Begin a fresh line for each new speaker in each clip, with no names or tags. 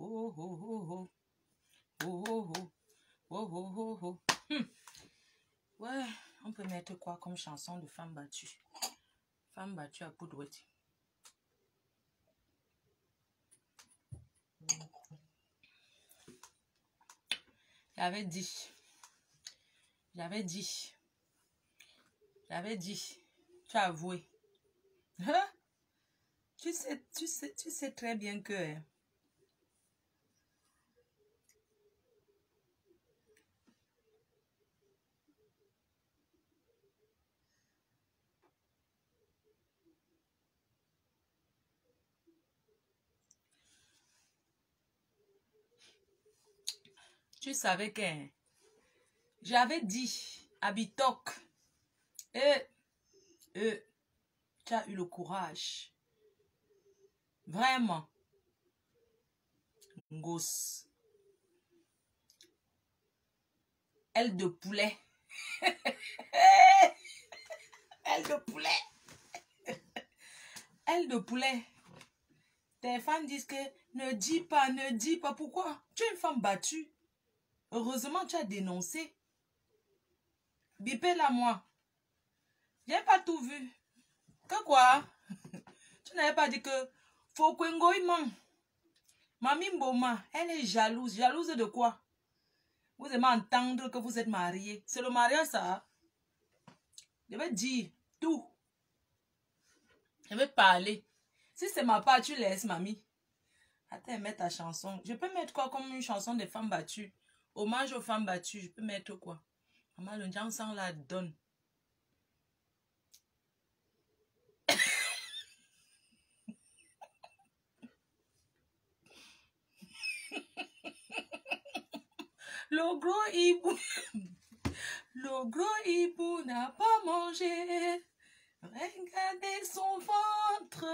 Oh, oh, oh, oh. Oh, oh, oh. Oh, oh, oh, oh. Ouais, on peut mettre quoi comme chanson de femme battue? Femme battue à Poudouette. J'avais dit. J'avais dit. J'avais dit. Tu as avoué. Hein? Tu sais très bien que... hein, tu savais que... hein, j'avais dit à Bitok. Tu as eu le courage. Vraiment. Gosse. Aile de poulet. Aile de poulet. Aile de poulet. Tes fans disent que ne dis pas, ne dis pas. Pourquoi? Tu es une femme battue. Heureusement, tu as dénoncé. Bipez-la moi. J'ai pas tout vu. Que quoi? Tu n'avais pas dit que Fokwengo Iman. Mami Mboma, elle est jalouse. Jalouse de quoi? Vous aimez entendre que vous êtes mariés. C'est le mariage, ça. Je vais dire tout. Je vais parler. Si c'est ma part, tu laisses, mamie. Attends, mets ta chanson. Je peux mettre quoi comme une chanson des femmes battues? Hommage aux femmes battues. Je peux mettre quoi? Maman, le Jansan la donne. Le gros hibou. Le gros hibou n'a pas mangé. Regardez son ventre.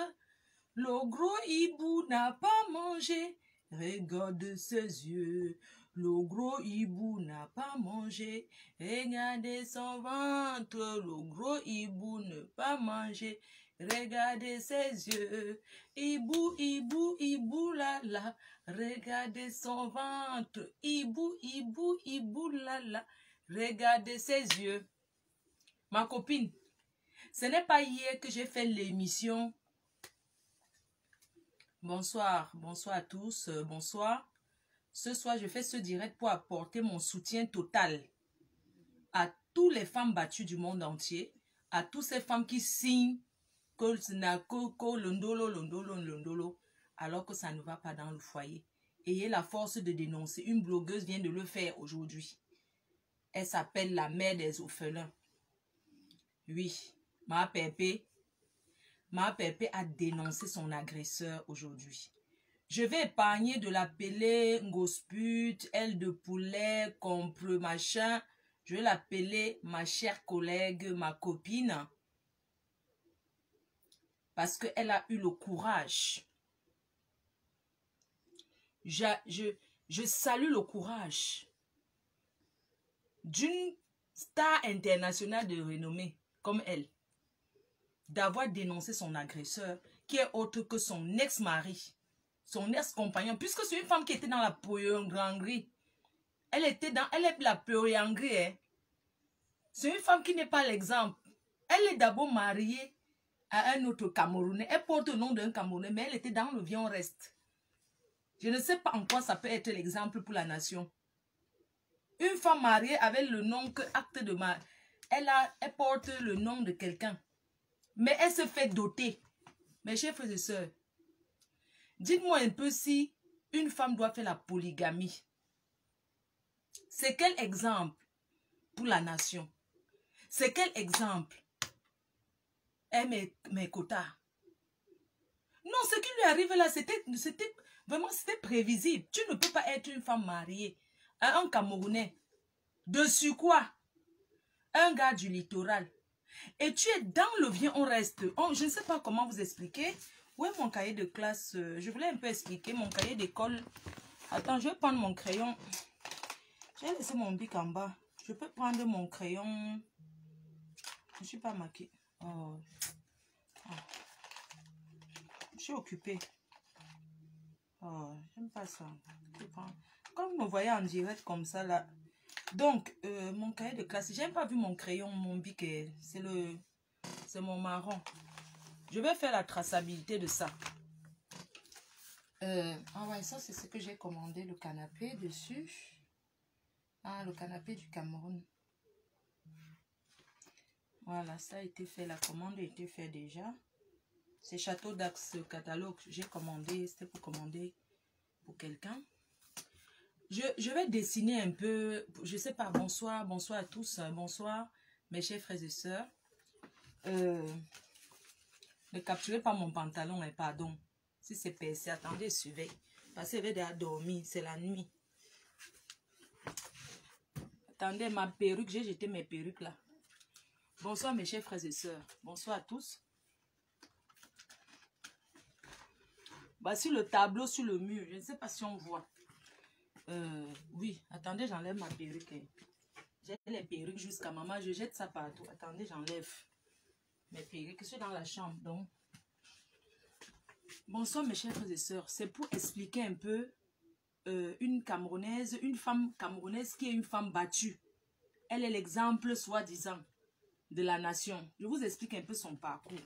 Le gros hibou n'a pas mangé. Regarde ses yeux. Le gros hibou n'a pas mangé. Regardez son ventre. Le gros hibou n'a pas mangé. Regardez ses yeux. Hibou, hibou, hibou, la la. Regardez son ventre. Hibou, hibou, hibou, la la. Regardez ses yeux. Ma copine, ce n'est pas hier que j'ai fait l'émission. Bonsoir, bonsoir à tous, bonsoir. Ce soir, je fais ce direct pour apporter mon soutien total à toutes les femmes battues du monde entier, à toutes ces femmes qui signent que londolo, alors que ça ne va pas dans le foyer. Ayez la force de dénoncer. Une blogueuse vient de le faire aujourd'hui. Elle s'appelle la mère des orphelins. Oui, ma Pépé a dénoncé son agresseur aujourd'hui. Je vais épargner de l'appeler gospute, aile de poulet, compre machin. Je vais l'appeler ma chère collègue, ma copine. Parce qu'elle a eu le courage. Je salue le courage d'une star internationale de renommée comme elle, d'avoir dénoncé son agresseur, qui est autre que son ex-mari, son ex-compagnon, puisque c'est une femme qui était dans la polyandrie. Elle est la polyandrie. Hein. C'est une femme qui n'est pas l'exemple. Elle est d'abord mariée à un autre Camerounais. Elle porte le nom d'un Camerounais, mais elle était dans le vieux reste. Je ne sais pas en quoi ça peut être l'exemple pour la nation. Une femme mariée avec le nom que acte de mariage. Elle porte le nom de quelqu'un. Mais elle se fait doter. Mes chers frères et sœurs, dites-moi un peu si une femme doit faire la polygamie. C'est quel exemple pour la nation? C'est quel exemple? Mes quotas. Non, ce qui lui arrive là, c'était prévisible. Tu ne peux pas être une femme mariée à un Camerounais. Dessus quoi? Un gars du littoral. Et tu es dans le viens, on reste. Je ne sais pas comment vous expliquer. Où est mon cahier de classe? Je voulais un peu expliquer mon cahier d'école. Attends, je vais prendre mon crayon. J'ai laissé mon bic en bas. Je peux prendre mon crayon. Je ne suis pas maquillée. Oh. Oh. Je suis occupée. Oh, j'aime pas ça. Comme vous me voyez en direct comme ça, là. Donc, mon cahier de classe, j'ai pas vu mon crayon, mon bic, c'est mon marron. Je vais faire la traçabilité de ça. Ah ouais, ça c'est ce que j'ai commandé, le canapé dessus. Ah, le canapé du Cameroun. Voilà, ça a été fait, la commande a été faite déjà. C'est Château d'Axe, ce catalogue, j'ai commandé, c'était pour commander pour quelqu'un. Je vais dessiner un peu, je sais pas, bonsoir à tous, bonsoir mes chers frères et sœurs. Ne capturez pas mon pantalon, et pardon. Si c'est percé, attendez, suivez. Parce qu'elle est déjà dormir, c'est la nuit. Attendez, ma perruque, j'ai jeté mes perruques là. Bonsoir mes chers frères et sœurs. Bonsoir à tous. Voici le tableau sur le mur. Je ne sais pas si on voit. Oui, attendez, j'enlève ma perruque. J'ai les perruques jusqu'à maman. Je jette ça partout. Attendez, j'enlève mes perruques. Je suis dans la chambre. Donc, bonsoir mes chers frères et sœurs. C'est pour expliquer un peu une Camerounaise, une femme camerounaise qui est une femme battue. Elle est l'exemple, soi-disant, de la nation. Je vous explique un peu son parcours.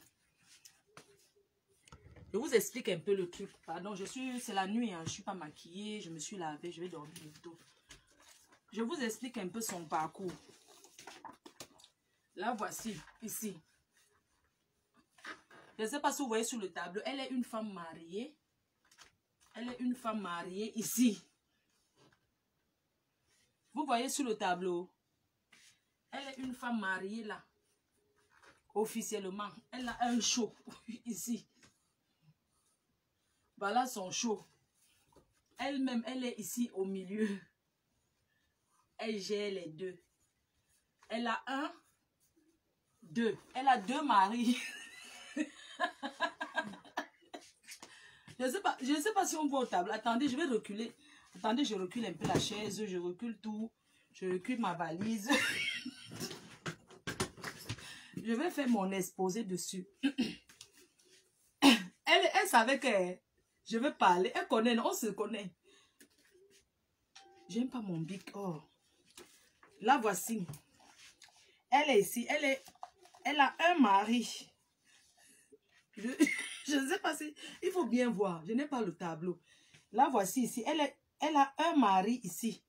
Je vous explique un peu le truc. Pardon, c'est la nuit, hein, je ne suis pas maquillée, je me suis lavée, je vais dormir bientôt. Je vous explique un peu son parcours. Là, voici, ici. Je ne sais pas si vous voyez sur le tableau, elle est une femme mariée. Elle est une femme mariée ici. Vous voyez sur le tableau. Elle est une femme mariée là. Officiellement. Elle a un show ici. Voilà son show. Elle-même, elle est ici au milieu. Elle gère les deux. Elle a un, deux. Elle a deux maris. Je ne sais pas si on voit au tableau. Attendez, je vais reculer. Attendez, je recule un peu la chaise. Je recule tout. Je recule ma valise. Je vais faire mon exposé dessus. Elle savait que je vais parler. Elle connaît, on se connaît. J'aime pas mon bic. Oh. Là, voici. Elle est ici. Elle a un mari. Je ne sais pas si... Il faut bien voir. Je n'ai pas le tableau. Là, voici ici. Elle a un mari ici.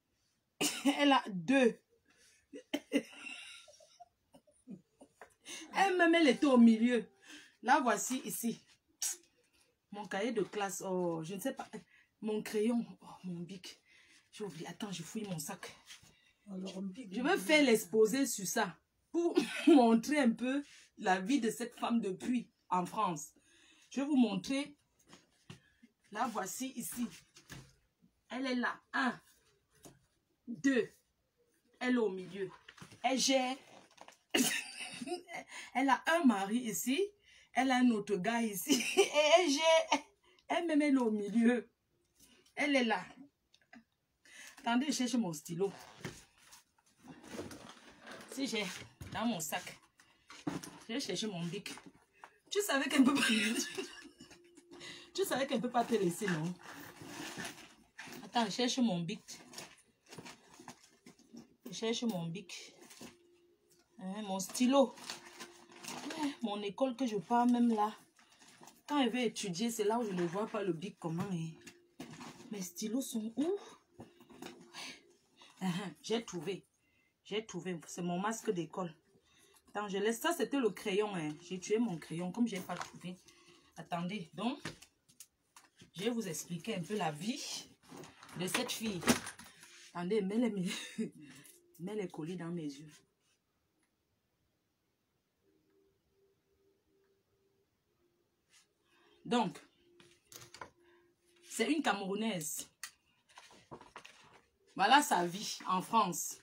Elle a deux. Elle-même, elle était au milieu. Là, voici ici. Mon cahier de classe. Oh, je ne sais pas. Mon crayon. Oh, mon bic. J'ai oublié. Attends, je fouille mon sac. Je vais faire l'exposé sur ça. Pour montrer un peu la vie de cette femme depuis en France. Je vais vous montrer. Là, voici ici. Elle est là. 1, 2. Elle est au milieu. Elle gère. Elle a un mari ici. Elle a un autre gars ici. Et elle gère. Elle-même, elle est au milieu. Elle est là. Attendez, je cherche mon stylo. Si j'ai dans mon sac. Je vais chercher mon bic. Tu savais qu'elle ne peut pas... Tu savais qu'elle ne peut pas te laisser, non? Attends, je cherche mon bic. Je cherche mon bic. Mon stylo. Mon école que je pars même là. Quand elle veut étudier, c'est là où je ne vois pas le bic comment. Mes stylos sont où? J'ai trouvé. J'ai trouvé. C'est mon masque d'école. Attends, je laisse ça. C'était le crayon. J'ai tué mon crayon comme je n'ai pas trouvé. Attendez. Donc, je vais vous expliquer un peu la vie de cette fille. Attendez, mets les colis dans mes yeux. Donc, c'est une Camerounaise. Voilà sa vie en France.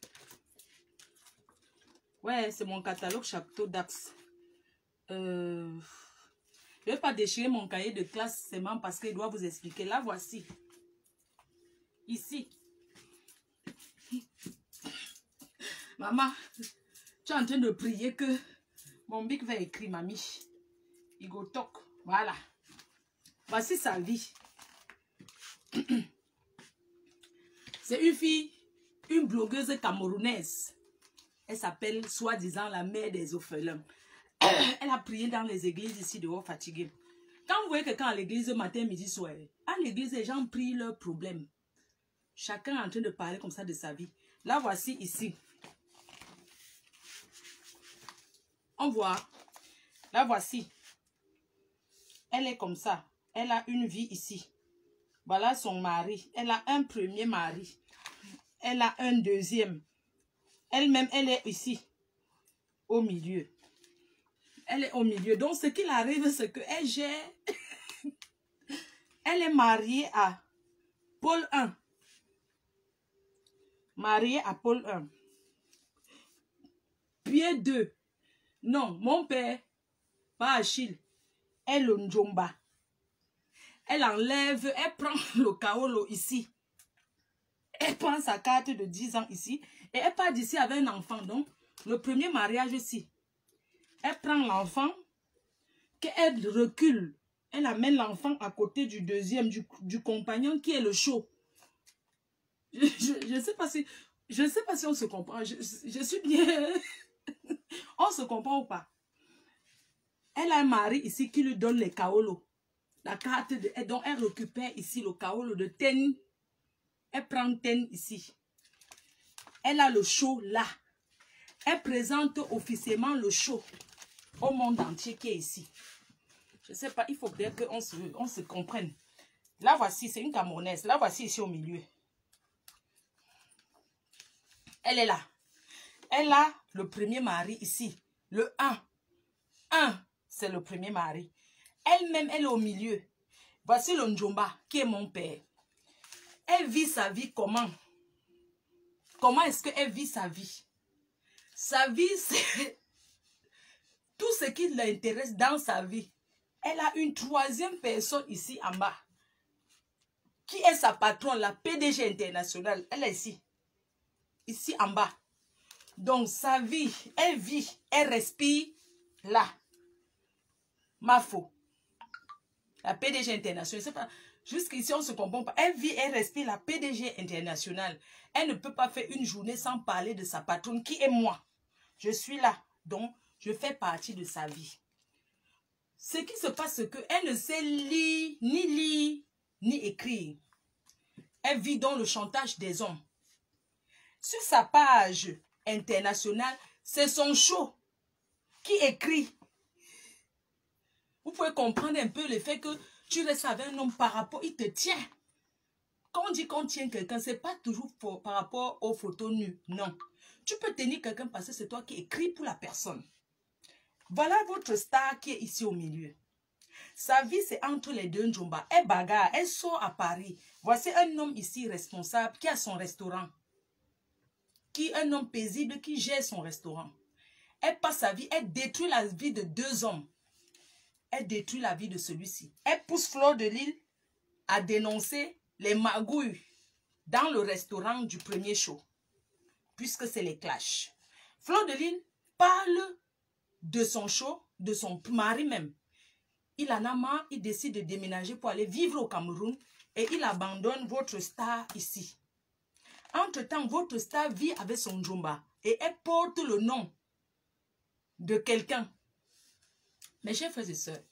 Ouais, c'est mon catalogue Château d'Axe. Je ne vais pas déchirer mon cahier de classe seulement parce qu'il doit vous expliquer. Là, voici. Ici. Maman, tu es en train de prier que mon bic va écrire, mamie. Il go talk. Voilà. Voici sa vie. C'est une fille, une blogueuse camerounaise. Elle s'appelle soi-disant la mère des orphelins. Elle a prié dans les églises ici dehors fatiguée. Quand vous voyez quelqu'un à l'église matin, midi, soir, à l'église, les gens prient leurs problèmes. Chacun est en train de parler comme ça de sa vie. Là, voici ici. On voit. Là, voici. Elle est comme ça. Elle a une vie ici. Voilà son mari. Elle a un premier mari. Elle a un deuxième. Elle-même, elle est ici. Au milieu. Elle est au milieu. Donc, ce qu'il arrive, c'est qu'elle gère. Elle est mariée à Paul I. Mariée à Paul I. Pied 2. Non, mon père, pas Achille, est le Njomba. Elle enlève, elle prend le kaolo ici. Elle prend sa carte de 10 ans ici. Et elle part d'ici avec un enfant. Donc, le premier mariage ici. Elle prend l'enfant, qu'elle recule. Elle amène l'enfant à côté du deuxième, du compagnon qui est le chaud. Je ne sais pas si... Je ne sais pas si on se comprend. Je suis bien... On se comprend ou pas? Elle a un mari ici qui lui donne les kaolo. La carte de... Donc, elle récupère ici le kaolo de Ten. Elle prend Ten ici. Elle a le show là. Elle présente officiellement le show au monde entier qui est ici. Je ne sais pas, il faut bien qu'on se comprenne. Là, voici, c'est une Camerounaise. Là, voici ici au milieu. Elle est là. Elle a le premier mari ici. Le 1. 1, c'est le premier mari. Elle-même, elle est au milieu. Voici le Njomba, qui est mon père. Elle vit sa vie comment? Comment est-ce qu'elle vit sa vie? Sa vie, c'est tout ce qui l'intéresse dans sa vie. Elle a une troisième personne ici en bas. Qui est sa patronne, la PDG internationale. Elle est ici. Ici en bas. Donc, sa vie, elle respire là. Mafo. La PDG internationale. C'est pas... Jusqu'ici, on ne se comprend pas. Elle vit, elle respire la PDG internationale. Elle ne peut pas faire une journée sans parler de sa patronne, qui est moi. Je suis là. Donc, je fais partie de sa vie. Ce qui se passe, c'est qu'elle ne sait lire, ni écrire. Elle vit dans le chantage des hommes. Sur sa page internationale, c'est son show qui écrit. Vous pouvez comprendre un peu le fait que tu restes avec un homme par rapport, il te tient. Quand on dit qu'on tient quelqu'un, ce n'est pas toujours par rapport aux photos nues. Non. Tu peux tenir quelqu'un parce que c'est toi qui écris pour la personne. Voilà votre star qui est ici au milieu. Sa vie, c'est entre les deux Njomba. Elle bagarre, elle sort à Paris. Voici un homme ici responsable qui a son restaurant. Qui est un homme paisible qui gère son restaurant. Elle passe sa vie, elle détruit la vie de deux hommes. Elle détruit la vie de celui-ci. Elle pousse Fleur de Lys à dénoncer les magouilles dans le restaurant du premier show. Puisque c'est les clashs. Fleur de Lys parle de son show, de son mari même. Il en a marre, il décide de déménager pour aller vivre au Cameroun et il abandonne votre star ici. Entre-temps, votre star vit avec son Njomba et elle porte le nom de quelqu'un. Mes chers frères et sœurs,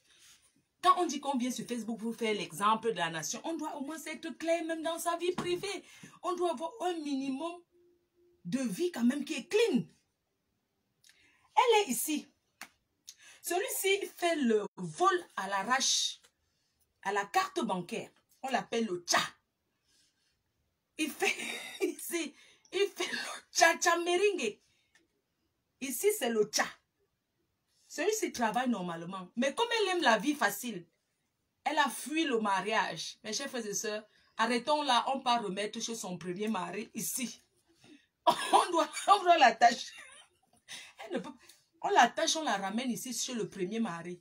quand on dit qu'on vient sur Facebook pour faire l'exemple de la nation, on doit au moins être clair même dans sa vie privée. On doit avoir un minimum de vie quand même qui est clean. Elle est ici. Celui-ci fait le vol à l'arrache, à la carte bancaire. On l'appelle le tcha. Il fait ici, il fait le tcha meringue. Ici, c'est le tcha. Celui-ci travaille normalement. Mais comme elle aime la vie facile, elle a fui le mariage. Mes chers frères et sœurs, arrêtons là, on part remettre chez son premier mari ici. On doit l'attacher. On l'attache, on la ramène ici chez le premier mari.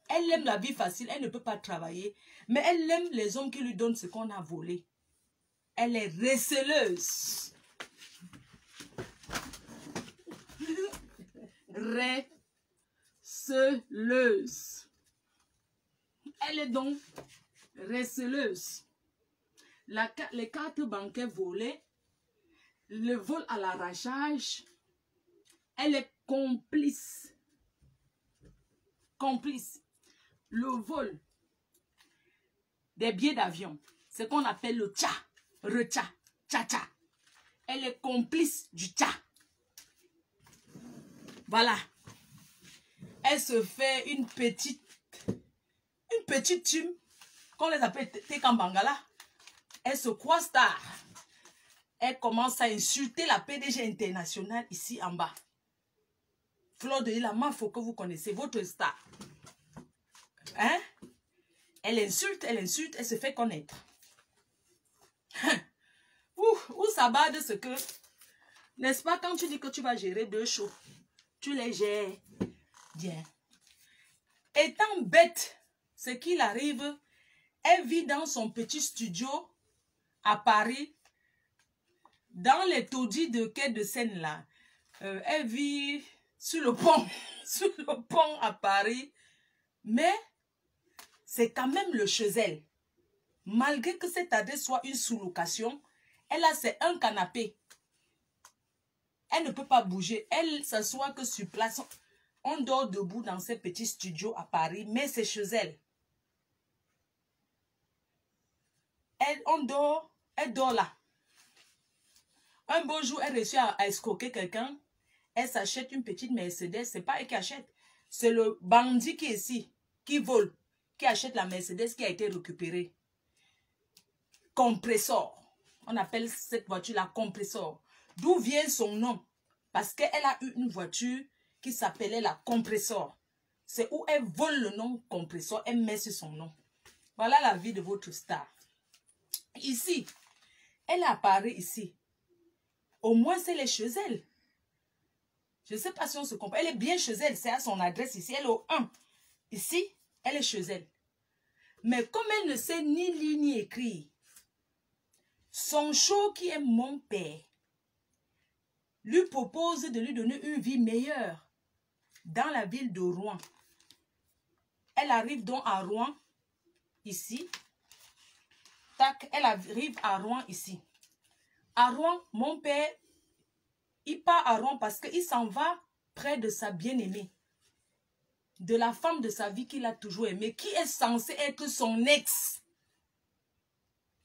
Elle aime la vie facile, elle ne peut pas travailler. Mais elle aime les hommes qui lui donnent ce qu'on a volé. Elle est receleuse. Receleuse. Elle est donc receleuse. les cartes bancaires volées, le vol à l'arrachage. Elle est complice. Complice. Le vol des billets d'avion, ce qu'on appelle le tcha, recha, tcha-tcha. Elle est complice du tcha. Voilà. Elle se fait une petite thune, qu'on les appelle Tekambangala. Elle se croit star. Elle commence à insulter la PDG internationale ici en bas. Fleur de Lila Mafo que vous connaissez, votre star. Hein? Elle insulte, elle se fait connaître. Où ça bat de ce que, n'est-ce pas, quand tu dis que tu vas gérer 2 shows, tu les gères bien. Étant bête, ce qu'il arrive, elle vit dans son petit studio à Paris, dans les taudis de quai de Seine là. Elle vit sur le pont, sur le pont à Paris, mais c'est quand même le chez elle. Malgré que cette adresse soit une sous-location, elle a c'est un canapé. Elle ne peut pas bouger. Elle s'assoit que sur place. On dort debout dans ces petits studios à Paris, mais c'est chez elle. Elle dort là. Un beau jour, elle réussit à escroquer quelqu'un. Elle s'achète une petite Mercedes. C'est pas elle qui achète. C'est le bandit qui est ici, qui vole, qui achète la Mercedes qui a été récupérée. Compressor. On appelle cette voiture la compressor. D'où vient son nom? Parce qu'elle a eu une voiture qui s'appelait la compressor. C'est où elle vole le nom compressor, elle met sur son nom. Voilà la vie de votre star. Ici, elle apparaît ici. Au moins, c'est les chez elle. Je ne sais pas si on se comprend. Elle est bien chez elle. C'est à son adresse ici. Elle est au 1. Ici, elle est chez elle. Mais comme elle ne sait ni lire ni écrire, son show qui est mon père lui propose de lui donner une vie meilleure dans la ville de Rouen. Elle arrive donc à Rouen, ici. Tac, elle arrive à Rouen, ici. À Rouen, mon père, il part à Rouen parce qu'il s'en va près de sa bien-aimée. De la femme de sa vie qu'il a toujours aimée, qui est censée être son ex.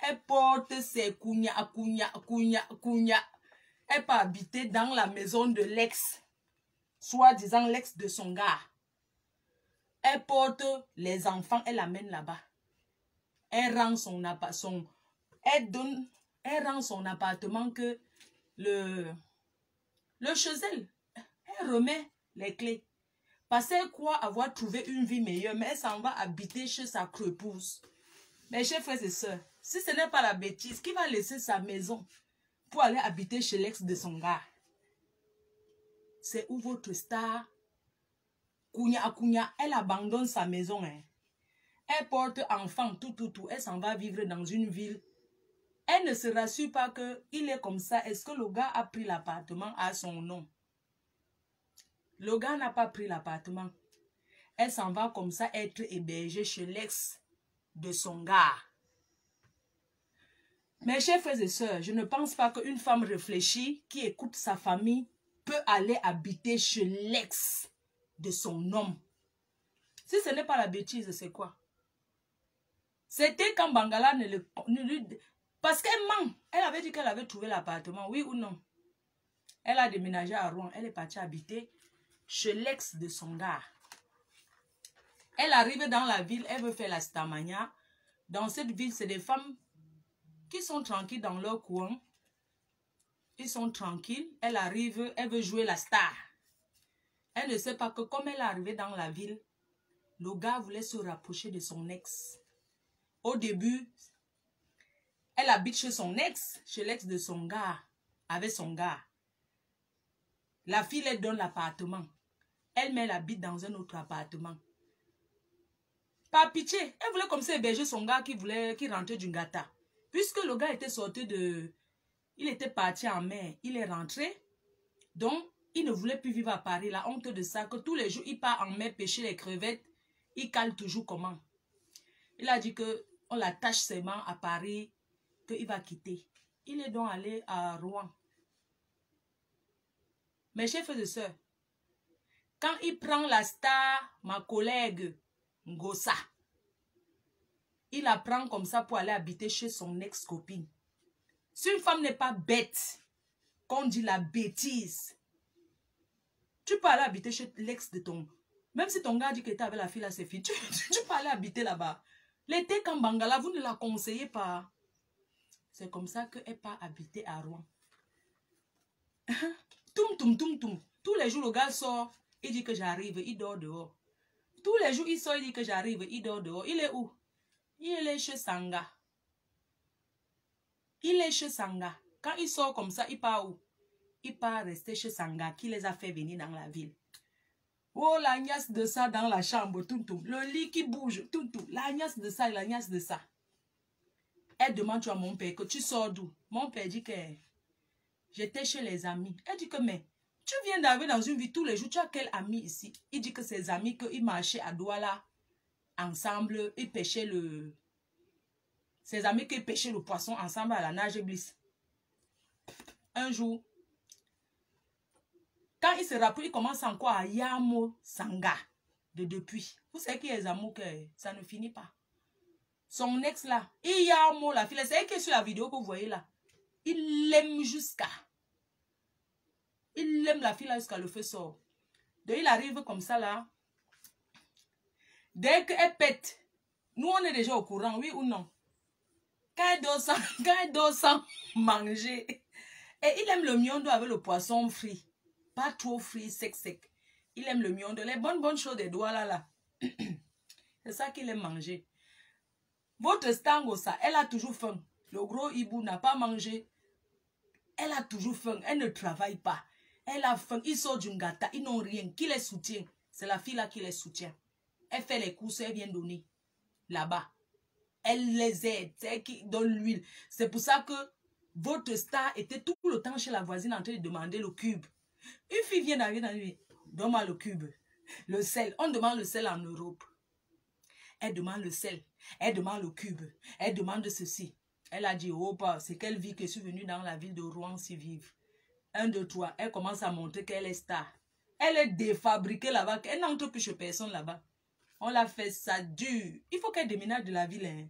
Elle porte ses kounya. Elle peut habiter dans la maison de l'ex, soi-disant l'ex de son gars. Elle porte les enfants, elle l'amène là-bas. Elle rend son appartement que le chez elle. Elle remet les clés. Parce qu'elle croit avoir trouvé une vie meilleure, mais elle s'en va habiter chez sa crépousse. Mes chers frères et sœurs, si ce n'est pas la bêtise, qui va laisser sa maison pour aller habiter chez l'ex de son gars? C'est où votre star, Kounya, elle abandonne sa maison. Hein. Elle porte enfant, tout. Elle s'en va vivre dans une ville. Elle ne se rassure pas qu'il est comme ça. Est-ce que le gars a pris l'appartement à son nom? Le gars n'a pas pris l'appartement. Elle s'en va comme ça être hébergée chez l'ex de son gars. Mes chers frères et sœurs, je ne pense pas qu'une femme réfléchie qui écoute sa famille peut aller habiter chez l'ex de son homme. Si ce n'est pas la bêtise, c'est quoi? C'était quand Bangala parce qu'elle ment. Elle avait dit qu'elle avait trouvé l'appartement, oui ou non? Elle a déménagé à Rouen. Elle est partie habiter chez l'ex de son gars. Elle arrive dans la ville, elle veut faire la stamania. Dans cette ville, c'est des femmes qui sont tranquilles dans leur coin. Ils sont tranquilles. Elle arrive, elle veut jouer la star. Elle ne sait pas que comme elle est arrivée dans la ville, le gars voulait se rapprocher de son ex. Au début, elle habite chez son ex, chez l'ex de son gars, avec son gars. La fille, elle donne l'appartement. Elle habite dans un autre appartement. Par pitié, elle voulait comme ça héberger son gars qui rentrait du Ngata. Puisque le gars était sorti de... Il était parti en mer, il est rentré. Donc, il ne voulait plus vivre à Paris. La honte de ça, que tous les jours, il part en mer pêcher les crevettes. Il cale toujours comment? Il a dit que on l'attache seulement à Paris qu'il va quitter. Il est donc allé à Rouen. Mes chefs de soeur, quand il prend la star, ma collègue Ngosa, il la prend comme ça pour aller habiter chez son ex-copine. Si une femme n'est pas bête, qu'on dit la bêtise, tu peux aller habiter chez l'ex de ton... Même si ton gars dit que tu es avec la fille, là, c'est fille, tu peux aller habiter là-bas. L'été quand Bangala, vous ne la conseillez pas. C'est comme ça qu'elle part habiter à Rouen. Toum. Tous les jours, le gars sort, il dit que j'arrive, il dort dehors. Tous les jours, il sort, il dit que j'arrive, il dort dehors. Il est où? Il est chez Sanga. Il est chez Sanga. Quand il sort comme ça, il part où? Il part rester chez Sanga, qui les a fait venir dans la ville. Oh, l'agnace de ça dans la chambre, tout. Le lit qui bouge, tout. L'agnace de ça, l'agnace de ça. Elle demande à mon père que tu sors d'où? Mon père dit que j'étais chez les amis. Elle dit que mais tu viens d'arriver dans une vie tous les jours. Tu as quel ami ici? Il dit que ses amis, qu'ils marchaient à Douala ensemble. Ils pêchaient le... Ses amis qui pêchaient le poisson ensemble à la nage glisse. Un jour, quand il se rappelle, il commence encore à Yamo Sanga de depuis. Vous savez qu'il y a des amours que ça ne finit pas. Son ex là, il Yamo la fille, c'est elle qui est sur la vidéo que vous voyez là. Il l'aime jusqu'à. Il aime la fille là jusqu'à le feu sort. Donc il arrive comme ça là. Dès qu'elle pète, nous on est déjà au courant, oui ou non? Quand elle dort sans manger. Et il aime le miondo avec le poisson frit. Pas trop frit, sec. Il aime le miondo. Les bonnes choses des doigts là. C'est ça qu'il aime manger. Votre stango ça, elle a toujours faim. Le gros hibou n'a pas mangé. Elle a toujours faim. Elle ne travaille pas. Elle a faim. Ils sortent du gâteau. Ils n'ont rien. Qui les soutient? C'est la fille là qui les soutient. Elle fait les courses. Elle vient donner. Là-bas. Elle les aide. C'est elle qui donne l'huile. C'est pour ça que votre star était tout le temps chez la voisine en train de demander le cube. Une fille vient d'arriver dans lui. Donne-moi le cube. Le sel. On demande le sel en Europe. Elle demande le sel. Elle demande le cube. Elle demande ceci. Elle a dit, oh, c'est quelle vie que je suis venue dans la ville de Rouen si vive. 1, 2, 3. Elle commence à montrer qu'elle est star. Elle est défabriquée là-bas. Elle n'entre plus chez personne là-bas. On l'a fait ça dur. Il faut qu'elle déménage de la ville. Hein.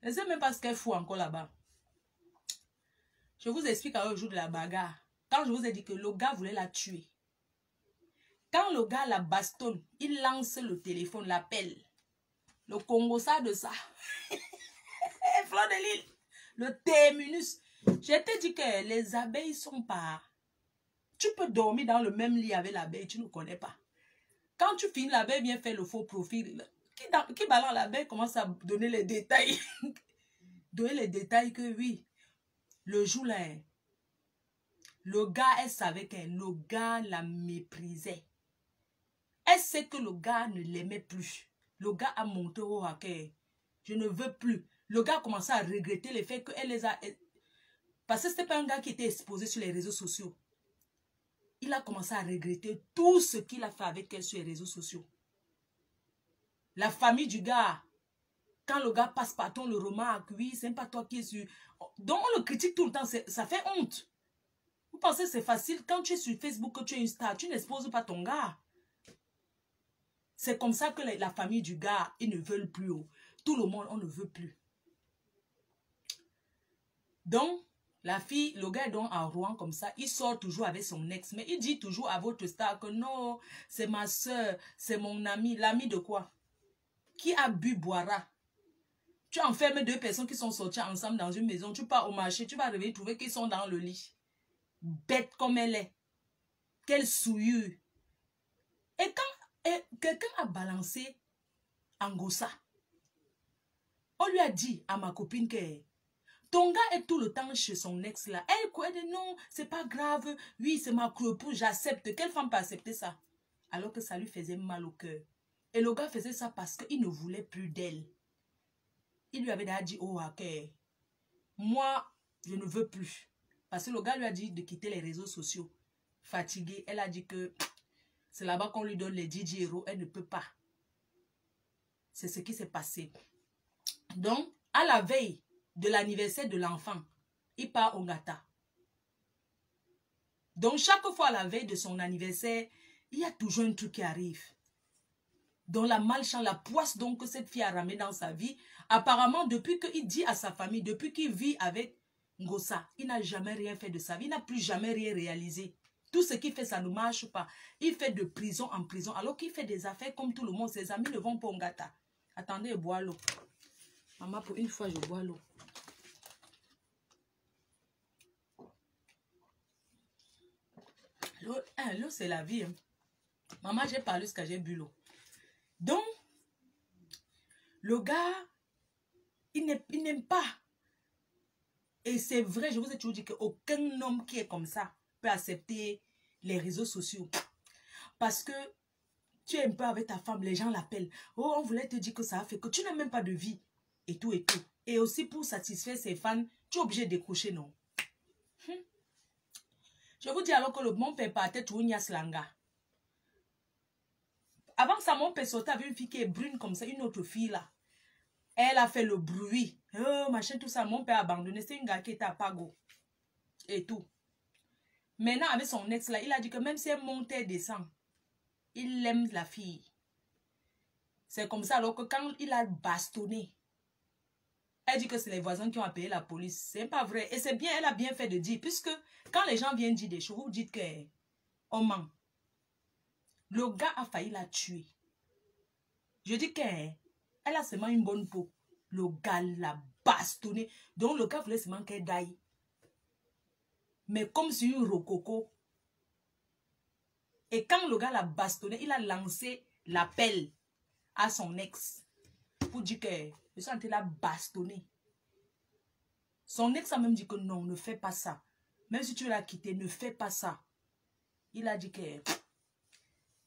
Je ne sais même pas ce qu'elle fout encore là-bas. Je vous explique au jour de la bagarre. Quand je vous ai dit que le gars voulait la tuer. Quand le gars la bastonne, il lance le téléphone, l'appelle. Le Congo ça de ça. Fleur de l'île. Le terminus. Je t'ai dit que les abeilles sont pas... Tu peux dormir dans le même lit avec l'abeille, tu ne connais pas. Quand tu finis, l'abeille vient faire le faux profil. Qui balance l'abeille commence à donner les détails. Donner les détails que oui. Le jour là, le gars, elle savait que le gars la méprisait. Elle sait que le gars ne l'aimait plus. Le gars a monté au hacker. Je ne veux plus. Le gars a commencé à regretter le fait qu'elle les a... Parce que ce n'était pas un gars qui était exposé sur les réseaux sociaux. Il a commencé à regretter tout ce qu'il a fait avec elle sur les réseaux sociaux. La famille du gars, quand le gars passe par ton, le remarque, oui, c'est pas toi qui es sur... Donc on le critique tout le temps, ça fait honte. Vous pensez que c'est facile, quand tu es sur Facebook, que tu es une star, tu n'exposes pas ton gars. C'est comme ça que la famille du gars, ils ne veulent plus. Tout le monde, on ne veut plus. Donc, la fille, le gars est donc en Rouen comme ça, il sort toujours avec son ex, mais il dit toujours à votre star que non, c'est ma soeur, c'est mon ami. L'ami de quoi? Qui a bu, boira. Tu enfermes 2 personnes qui sont sorties ensemble dans une maison, tu pars au marché, tu vas arriver trouver qu'ils sont dans le lit. Bête comme elle est. Quelle souillure. Et quand quelqu'un a balancé Angossa, on lui a dit à ma copine que ton gars est tout le temps chez son ex là. Elle quoi dit non, c'est pas grave. Oui, c'est ma épouse, j'accepte. Quelle femme peut accepter ça? Alors que ça lui faisait mal au cœur. Et le gars faisait ça parce qu'il ne voulait plus d'elle. Il lui avait déjà dit, oh, ok, moi, je ne veux plus. Parce que le gars lui a dit de quitter les réseaux sociaux. Fatiguée, elle a dit que c'est là-bas qu'on lui donne les 10 euros. Elle ne peut pas. C'est ce qui s'est passé. Donc, à la veille, de l'anniversaire de l'enfant, il part au Ngata. Donc, chaque fois à la veille de son anniversaire, il y a toujours un truc qui arrive. Donc, la malchance, la poisse donc que cette fille a ramené dans sa vie, apparemment, depuis qu'il dit à sa famille, depuis qu'il vit avec Ngossa, il n'a jamais rien fait de sa vie, il n'a plus jamais rien réalisé. Tout ce qu'il fait, ça ne marche pas. Il fait de prison en prison, alors qu'il fait des affaires comme tout le monde. Ses amis ne vont pas au Ngata. Attendez, je bois l'eau. Maman, pour une fois, je bois l'eau. L'eau, c'est la vie. Hein. Maman, j'ai parlé ce que j'ai bu l'eau. Donc, le gars, il n'aime pas. Et c'est vrai, je vous ai toujours dit qu'aucun homme qui est comme ça peut accepter les réseaux sociaux. Parce que tu es un peu avec ta femme, les gens l'appellent. Oh, on voulait te dire que ça a fait que tu n'as même pas de vie. Et tout et tout. Et aussi pour satisfaire ses fans, tu es obligé de décrocher, non? Je vous dis alors que mon père partait tout Langa. Avant ça, mon père sortait avec une fille qui est brune comme ça, une autre fille là. Elle a fait le bruit. Oh, machin, tout ça. Mon père a abandonné. C'est une gars qui était à Pago. Et tout. Maintenant, avec son ex là, il a dit que même si elle monte et descend, il aime la fille. C'est comme ça alors que quand il a bastonné, elle dit que c'est les voisins qui ont appelé la police. C'est pas vrai. Et c'est bien, elle a bien fait de dire. Puisque quand les gens viennent dire des choses, vous dites qu'on ment. Le gars a failli la tuer. Je dis qu'elle a seulement une bonne peau. Le gars l'a bastonné. Donc le gars voulait seulement qu'elle daille. Mais comme sur une rococo. Et quand le gars l'a bastonné, il a lancé l'appel à son ex. Pour dire que je suis en train de la bastonner. Son ex a même dit que non, ne fais pas ça. Même si tu veux la quitter, ne fais pas ça. Il a dit que...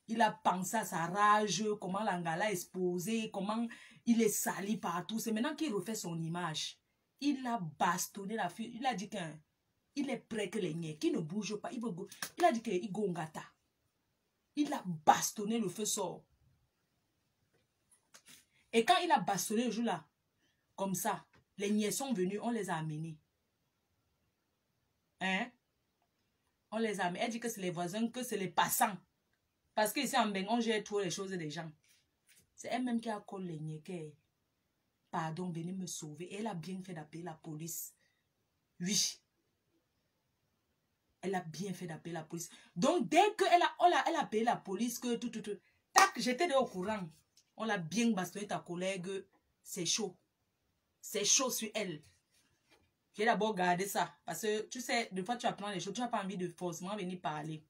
Il a pensé à sa rage, comment l'angala est exposé, comment il est sali partout. C'est maintenant qu'il refait son image. Il a bastonné la fille. Il a dit qu'il est prêt que les niais, qu'il ne bouge pas. Il a dit qu'il go ngata. Il a bastonné, le feu sort. Et quand il a bastonné le jour-là, comme ça, les niais sont venus, on les a amenés. Hein? On les a amenés. Elle dit que c'est les voisins, que c'est les passants. Parce qu'ici en Bengon, j'ai trouvé les choses des gens. C'est elle-même qui a collé les niais. Pardon, venez me sauver. Et elle a bien fait d'appeler la police. Oui. Elle a bien fait d'appeler la police. Donc, dès qu'elle a appelé la police, que tout. Tac, j'étais au courant. On l'a bien bastonné, ta collègue. C'est chaud. C'est chaud sur elle. J'ai d'abord gardé ça. Parce que, tu sais, des fois, tu apprends les choses. Tu n'as pas envie de forcément venir parler.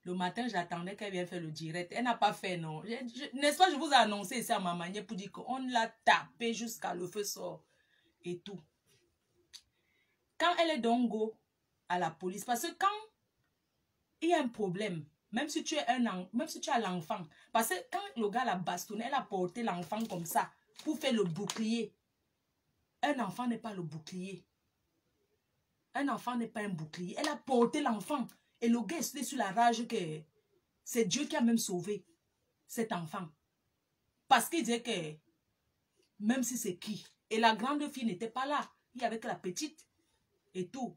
Le matin, j'attendais qu'elle vienne faire le direct. Elle n'a pas fait, non. N'est-ce pas, je vous ai annoncé ici à ma manière pour dire qu'on l'a tapé jusqu'à le feu sort. Et tout. Quand elle est donc go à la police, parce que quand il y a un problème, même si tu as l'enfant, parce que quand le gars l'a bastonné, elle a porté l'enfant comme ça pour faire le bouclier. Un enfant n'est pas le bouclier. Un enfant n'est pas un bouclier. Elle a porté l'enfant. Et le gars est sur la rage que c'est Dieu qui a même sauvé cet enfant. Parce qu'il disait que même si c'est qui. Et la grande fille n'était pas là. Il y avait que la petite et tout.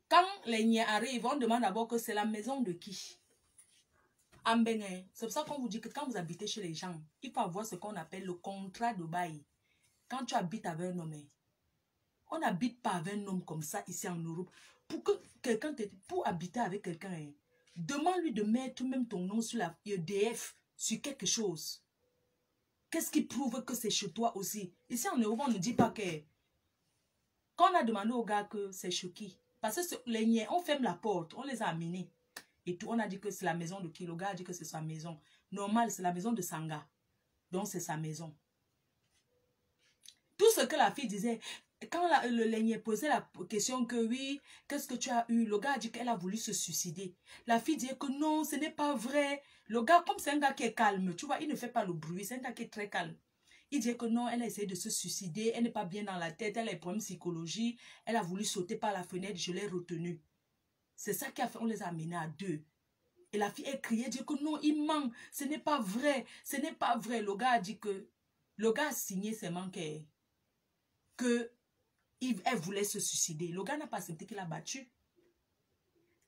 Quand les niais arrivent, on demande d'abord que c'est la maison de qui. C'est pour ça qu'on vous dit que quand vous habitez chez les gens, il faut avoir ce qu'on appelle le contrat de bail. Quand tu habites avec un homme, on n'habite pas avec un homme comme ça ici en Europe. Pour habiter avec quelqu'un, demande-lui de mettre même ton nom sur la EDF, sur quelque chose. Qu'est-ce qui prouve que c'est chez toi aussi? Ici en Europe, on ne dit pas que... Quand on a demandé au gars que c'est chez qui, parce que les niais, on ferme la porte, on les a amenés. Et tout, on a dit que c'est la maison de qui? Le gars a dit que c'est sa maison. Normal, c'est la maison de Sanga. Donc, c'est sa maison. Tout ce que la fille disait... Quand le niais posait la question que oui, qu'est-ce que tu as eu? Le gars a dit qu'elle a voulu se suicider. La fille dit que non, ce n'est pas vrai. Le gars, comme c'est un gars qui est calme, tu vois, il ne fait pas le bruit, c'est un gars qui est très calme. Il dit que non, elle a essayé de se suicider, elle n'est pas bien dans la tête, elle a des problèmes psychologiques, elle a voulu sauter par la fenêtre, je l'ai retenue. C'est ça qui a fait, on les a amenés à deux. Et la fille a crié, dit que non, il ment, ce n'est pas vrai, ce n'est pas vrai. Le gars a dit que Le gars a signé seulement qu'elle voulait se suicider. Le gars n'a pas accepté qu'il a battu.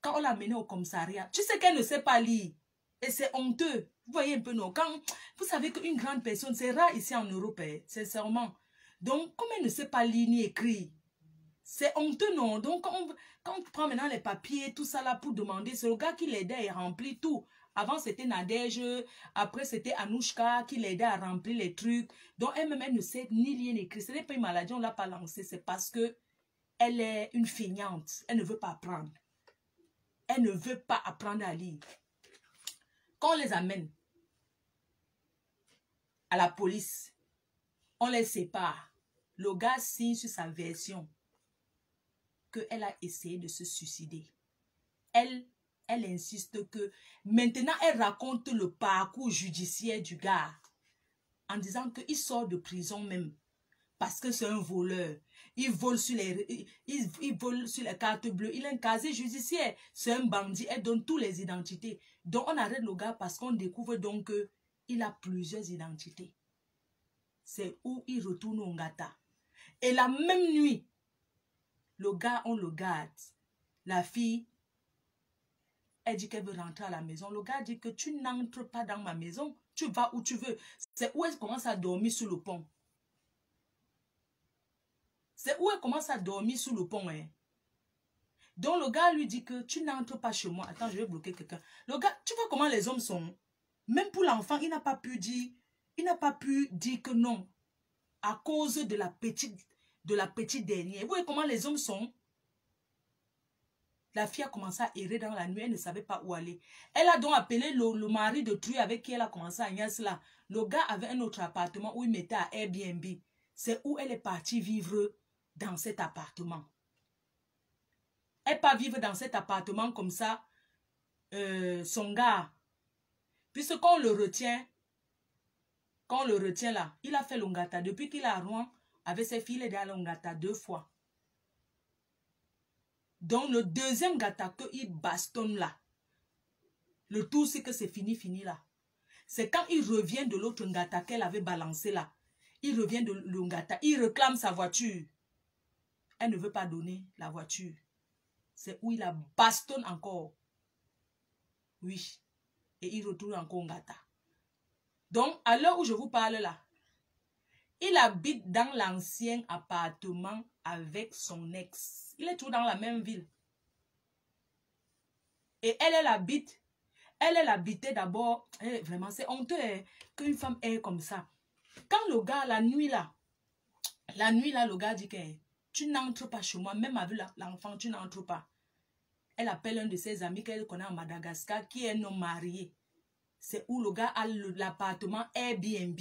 Quand on l'a mené au commissariat, tu sais qu'elle ne sait pas lire. Et c'est honteux. Vous voyez un peu, non? Quand vous savez qu'une grande personne, c'est rare ici en Europe, sincèrement. Donc, comme elle ne sait pas lire ni écrire, c'est honteux, non? Donc, quand on prend maintenant les papiers, tout ça là, pour demander, c'est le gars qui l'aidait à remplir tout. Avant, c'était Nadège, après, c'était Anouchka qui l'aidait à remplir les trucs. Donc, elle-même, elle ne sait ni lire ni écrire. Ce n'est pas une maladie, on ne l'a pas lancée. C'est parce que elle est une feignante. Elle ne veut pas apprendre. Elle ne veut pas apprendre à lire. Quand on les amène à la police, on les sépare. Le gars signe sur sa version qu'elle a essayé de se suicider. Elle insiste que maintenant elle raconte le parcours judiciaire du gars en disant qu'il sort de prison même parce que c'est un voleur. Il vole sur les cartes bleues. Il a un casier judiciaire. C'est un bandit. Elle donne toutes les identités. Donc on arrête le gars parce qu'on découvre donc qu'il a plusieurs identités. C'est où il retourne au Ngata. Et la même nuit, le gars, on le garde. La fille, elle dit qu'elle veut rentrer à la maison. Le gars dit que tu n'entres pas dans ma maison. Tu vas où tu veux. C'est où elle commence à dormir sous le pont. C'est où elle commence à dormir sous le pont. Hein. Donc le gars lui dit que tu n'entres pas chez moi. Attends, je vais bloquer quelqu'un. Le gars, tu vois comment les hommes sont. Même pour l'enfant, il n'a pas pu dire que non. À cause de la petite dernière. Vous voyez comment les hommes sont. La fille a commencé à errer dans la nuit, elle ne savait pas où aller. Elle a donc appelé le mari de Truy avec qui elle a commencé à nier cela. Le gars avait un autre appartement où il mettait à Airbnb. C'est où elle est partie vivre dans cet appartement. Elle n'est pas vivre dans cet appartement comme ça, son gars. Puisque quand on le retient là, il a fait l'Ongata. Depuis qu'il est à Rouen, avec ses filles, il est allé à l'Ongata 2 fois. Donc, le deuxième gata qu'il bastonne là, le tout c'est que c'est fini là. C'est quand il revient de l'autre gata qu'elle avait balancé là. Il revient de l'Ongata, il réclame sa voiture. Elle ne veut pas donner la voiture. C'est où il la bastonne encore. Oui. Et il retourne encore au gata. Donc, à l'heure où je vous parle là, il habite dans l'ancien appartement avec son ex. Il est toujours dans la même ville. Et elle habite. Elle habitait d'abord. Vraiment, c'est honteux qu'une femme est comme ça. Quand le gars, la nuit là, le gars dit que tu n'entres pas chez moi. Même avec l'enfant, tu n'entres pas. Elle appelle un de ses amis qu'elle connaît en Madagascar, qui est un homme marié. C'est où le gars a l'appartement Airbnb.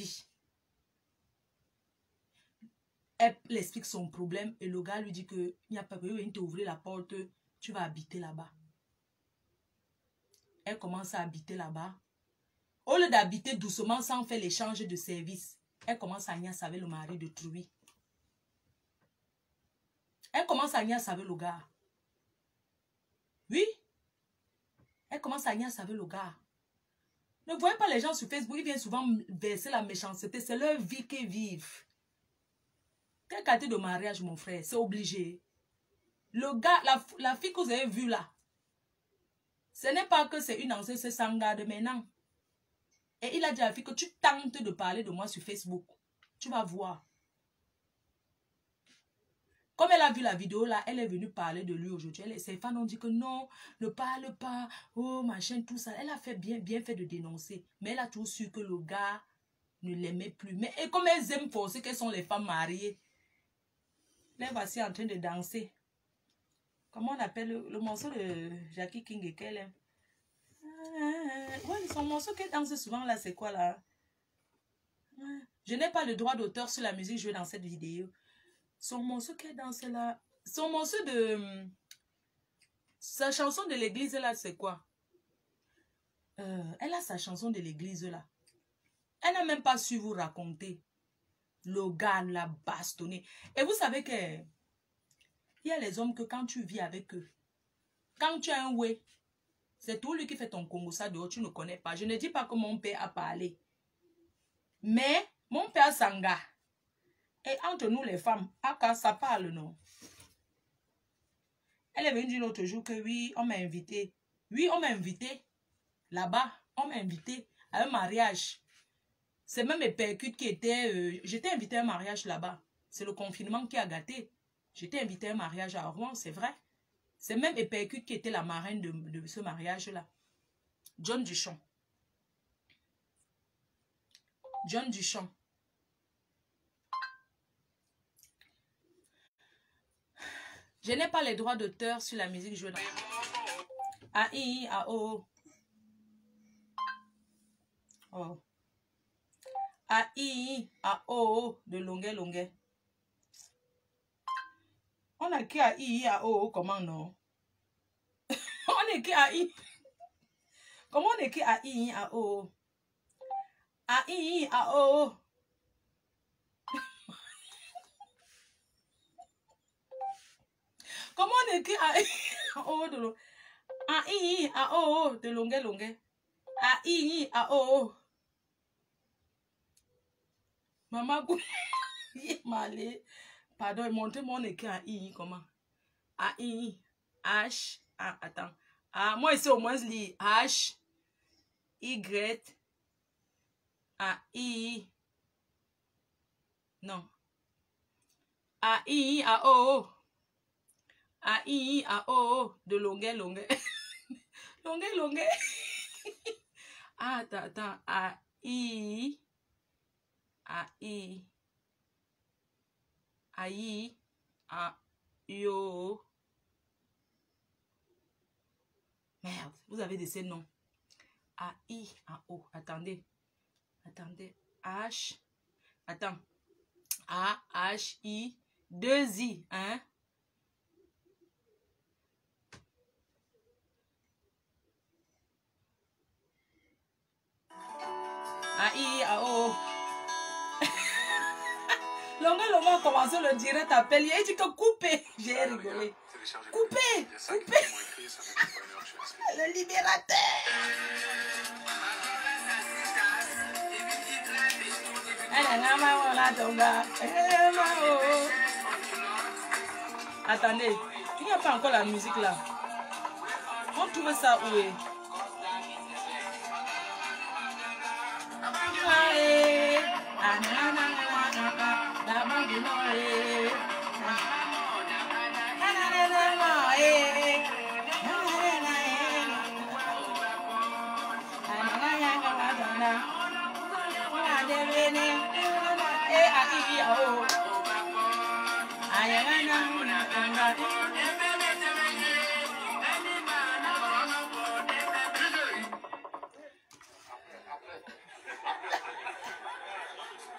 Elle explique son problème et le gars lui dit que il n'y a pas besoin de t'ouvrir la porte, tu vas habiter là-bas. Elle commence à habiter là-bas. Au lieu d'habiter doucement sans faire l'échange de services, elle commence à niaiser avec le mari de Truy. Elle commence à niaiser avec le gars. Oui. Elle commence à niaiser avec le gars. Ne voyez pas les gens sur Facebook, ils viennent souvent verser la méchanceté. C'est leur vie qu'ils vivent. Quel quartier de mariage, mon frère? C'est obligé. Le gars, la fille que vous avez vue là, ce n'est pas que c'est une ancienne, c'est sans garde maintenant. Et il a dit à la fille que tu tentes de parler de moi sur Facebook. Tu vas voir. Comme elle a vu la vidéo là, elle est venue parler de lui aujourd'hui. Ses fans ont dit que non, ne parle pas. Oh, machin, tout ça. Elle a fait bien fait de dénoncer. Mais elle a toujours su que le gars ne l'aimait plus. Mais et comme elles aiment forcer qu'elles sont les femmes mariées, là, voici en train de danser. Comment on appelle le morceau de Jackie King et qu'elle aime? Ouais, son morceau qu'elle danse souvent là, c'est quoi là? Je n'ai pas le droit d'auteur sur la musique jouée dans cette vidéo. Son morceau qu'elle danse là, son morceau de... Sa chanson de l'église là, c'est quoi? Elle a sa chanson de l'église là. Elle n'a même pas su vous raconter. Le gars l'a bastonné. Et vous savez que il y a les hommes que quand tu vis avec eux, quand tu as un ouais, c'est tout lui qui fait ton Congo ça dehors, tu ne connais pas. Je ne dis pas que mon père a parlé. Mais Mon père Sanga. Et entre nous les femmes, Aka, ça parle, non? Elle est venue dire l'autre jour que oui, on m'a invité. Oui, on m'a invité. Là-bas, on m'a invité à un mariage. C'est même mes percutes qui étaient... J'étais invité à un mariage là-bas. C'est le confinement qui a gâté. J'étais invité à un mariage à Rouen, c'est vrai. C'est même mes percutes qui était la marraine de ce mariage-là. John Duchamp. John Duchamp. Je n'ai pas les droits d'auteur sur la musique jouée. A-I, A-O. Oh. A-I, A-O de longuet, longuet. On a qui A-I, A-O, comment non? On est qui A-I? Comment on est qui A-I, A-O? A-I, A-O. Comment on écrit A-I, A-O de longuet? A-I, A-O de longuet, longuet. A-I, A-O. Maman, malé. Pardon, montrez-moi on écrit A-I, comment? A-I, H, ah, attends. Ah, moi ici au moins je lis H, Y, A-I. Non. A-I, A-O. A-I, A-O, de longuet, longuet. Longuet, longuet. Ah, attends. A-I. A-I. A-I. A-I-O. Merde, vous avez de ces noms. A-I, A-O. Attendez. H. Attends. A-H-I. 2 I, hein? A-I, A-O. Longuet, on commence le direct appel. Il dit que coupez. J'ai rigolé. Coupez. Le libérateur. Attendez, il n'y a pas encore la musique là. On trouve ça où est?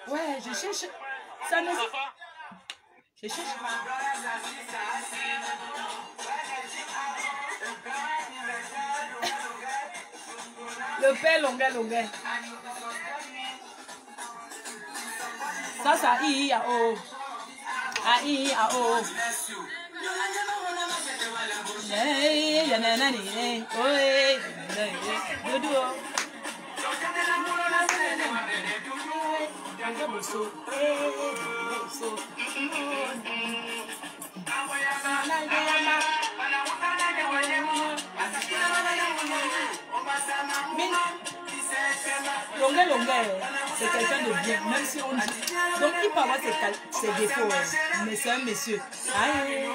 Ouais, je cherche. Ça ne... Je cherche. Le père longuet. Ça, ça, I, A, O. A-I, A-O. Longuet, c'est quelqu'un de bien, même si on dit. Donc il peut avoir ses défauts, mais c'est un monsieur. Aïe.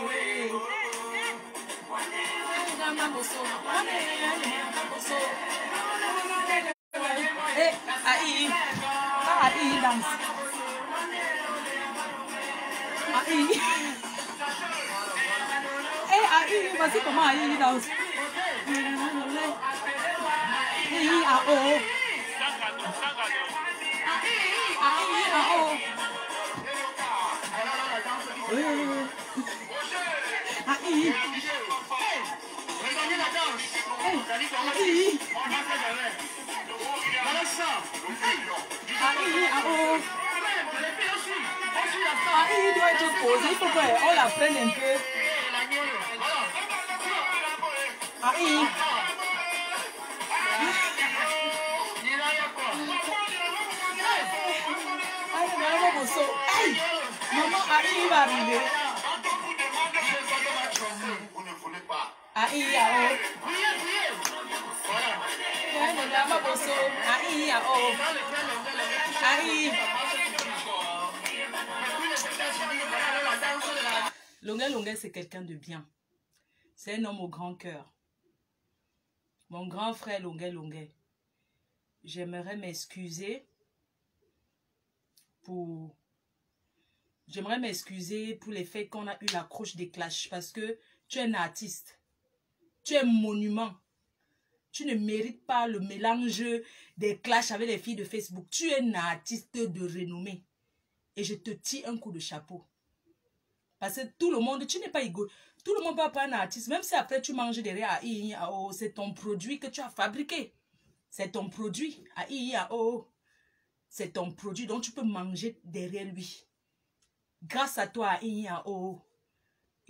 Aïe. Aïe, danse. Aïe. Aïe, voici comment Aïe danse. Aïe, A-O. Il doit être posé, il faut qu'on la prenne un peu. Ah, il va arriver.
Vous ne voulez pas.
Ah, il y a oh. Ah, il y a oh. Ah, il. Longuet Longuet, c'est quelqu'un de bien. C'est un homme au grand cœur. Mon grand frère Longuet Longuet. J'aimerais m'excuser pour... J'aimerais m'excuser pour les faits qu'on a eu l'accroche des clashs parce que tu es un artiste. Tu es un monument. Tu ne mérites pas le mélange des clashs avec les filles de Facebook. Tu es un artiste de renommée. Et je te tire un coup de chapeau. Parce que tout le monde, tu n'es pas égaux. Tout le monde peut pas un artiste. Même si après tu manges derrière c'est ton produit que tu as fabriqué. C'est ton produit. C'est ton produit. Donc tu peux manger derrière lui. Grâce à toi, il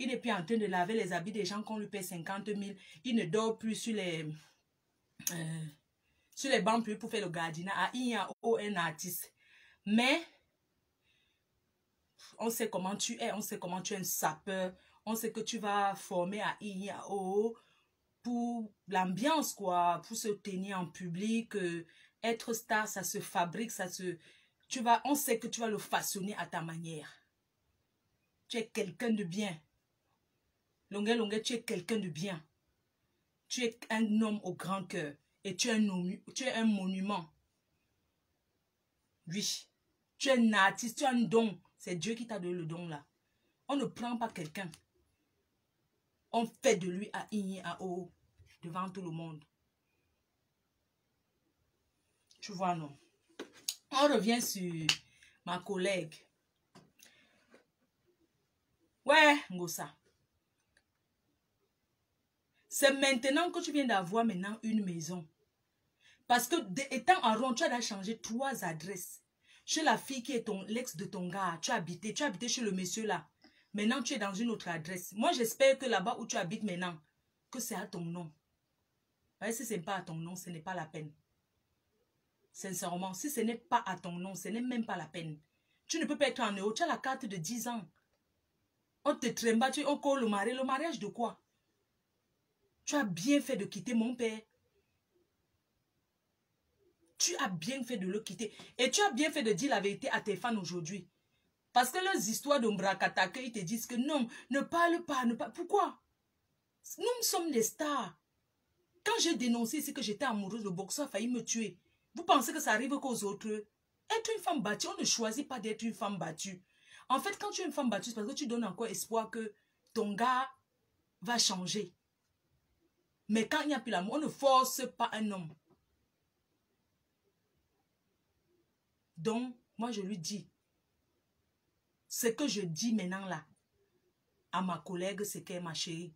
n'est plus en train de laver les habits des gens qu'on lui paie 50 000. Il ne dort plus sur les bancs pour faire le gardinat. Il y a un artiste. Mais on sait comment tu es. On sait comment tu es un sapeur. On sait que tu vas former à IAO pour l'ambiance, quoi. Pour se tenir en public. Être star, ça se fabrique. On sait que tu vas le façonner à ta manière. Tu es quelqu'un de bien. Longuet Longuet, tu es quelqu'un de bien. Tu es un homme au grand cœur. Et tu es un monument. Oui. Tu es un artiste, tu as un don. C'est Dieu qui t'a donné le don là. On ne prend pas quelqu'un. On fait de lui à IAO devant tout le monde. Tu vois, non? On revient sur ma collègue. Ouais, Ngosa. C'est maintenant que tu viens d'avoir maintenant une maison. Parce que étant en rond, tu as changé 3 adresses. Chez la fille qui est l'ex de ton gars, tu as habité chez le monsieur là. Maintenant, tu es dans une autre adresse. Moi, j'espère que là-bas où tu habites maintenant, que c'est à ton nom. Ouais, si ce n'est pas à ton nom, ce n'est pas la peine. Sincèrement, si ce n'est pas à ton nom, ce n'est même pas la peine. Tu ne peux pas être en euros. Tu as la carte de 10 ans. On te tremba, on colle le mariage. Le mariage de quoi? Tu as bien fait de quitter mon père. Tu as bien fait de le quitter. Et tu as bien fait de dire la vérité à tes fans aujourd'hui. Parce que leurs histoires de Mbrakatake, ils te disent que non, ne parle pas, ne parle pas. Pourquoi? Nous sommes des stars. Quand j'ai dénoncé ici que j'étais amoureuse, le boxeur a failli me tuer. Vous pensez que ça arrive qu'aux autres? Être une femme battue, on ne choisit pas d'être une femme battue. En fait, quand tu es une femme battue, c'est parce que tu donnes encore espoir que ton gars va changer. Mais quand il n'y a plus l'amour, on ne force pas un homme. Donc, moi, je lui dis, ce que je dis maintenant là, à ma collègue, c'est qu'elle, ma chérie,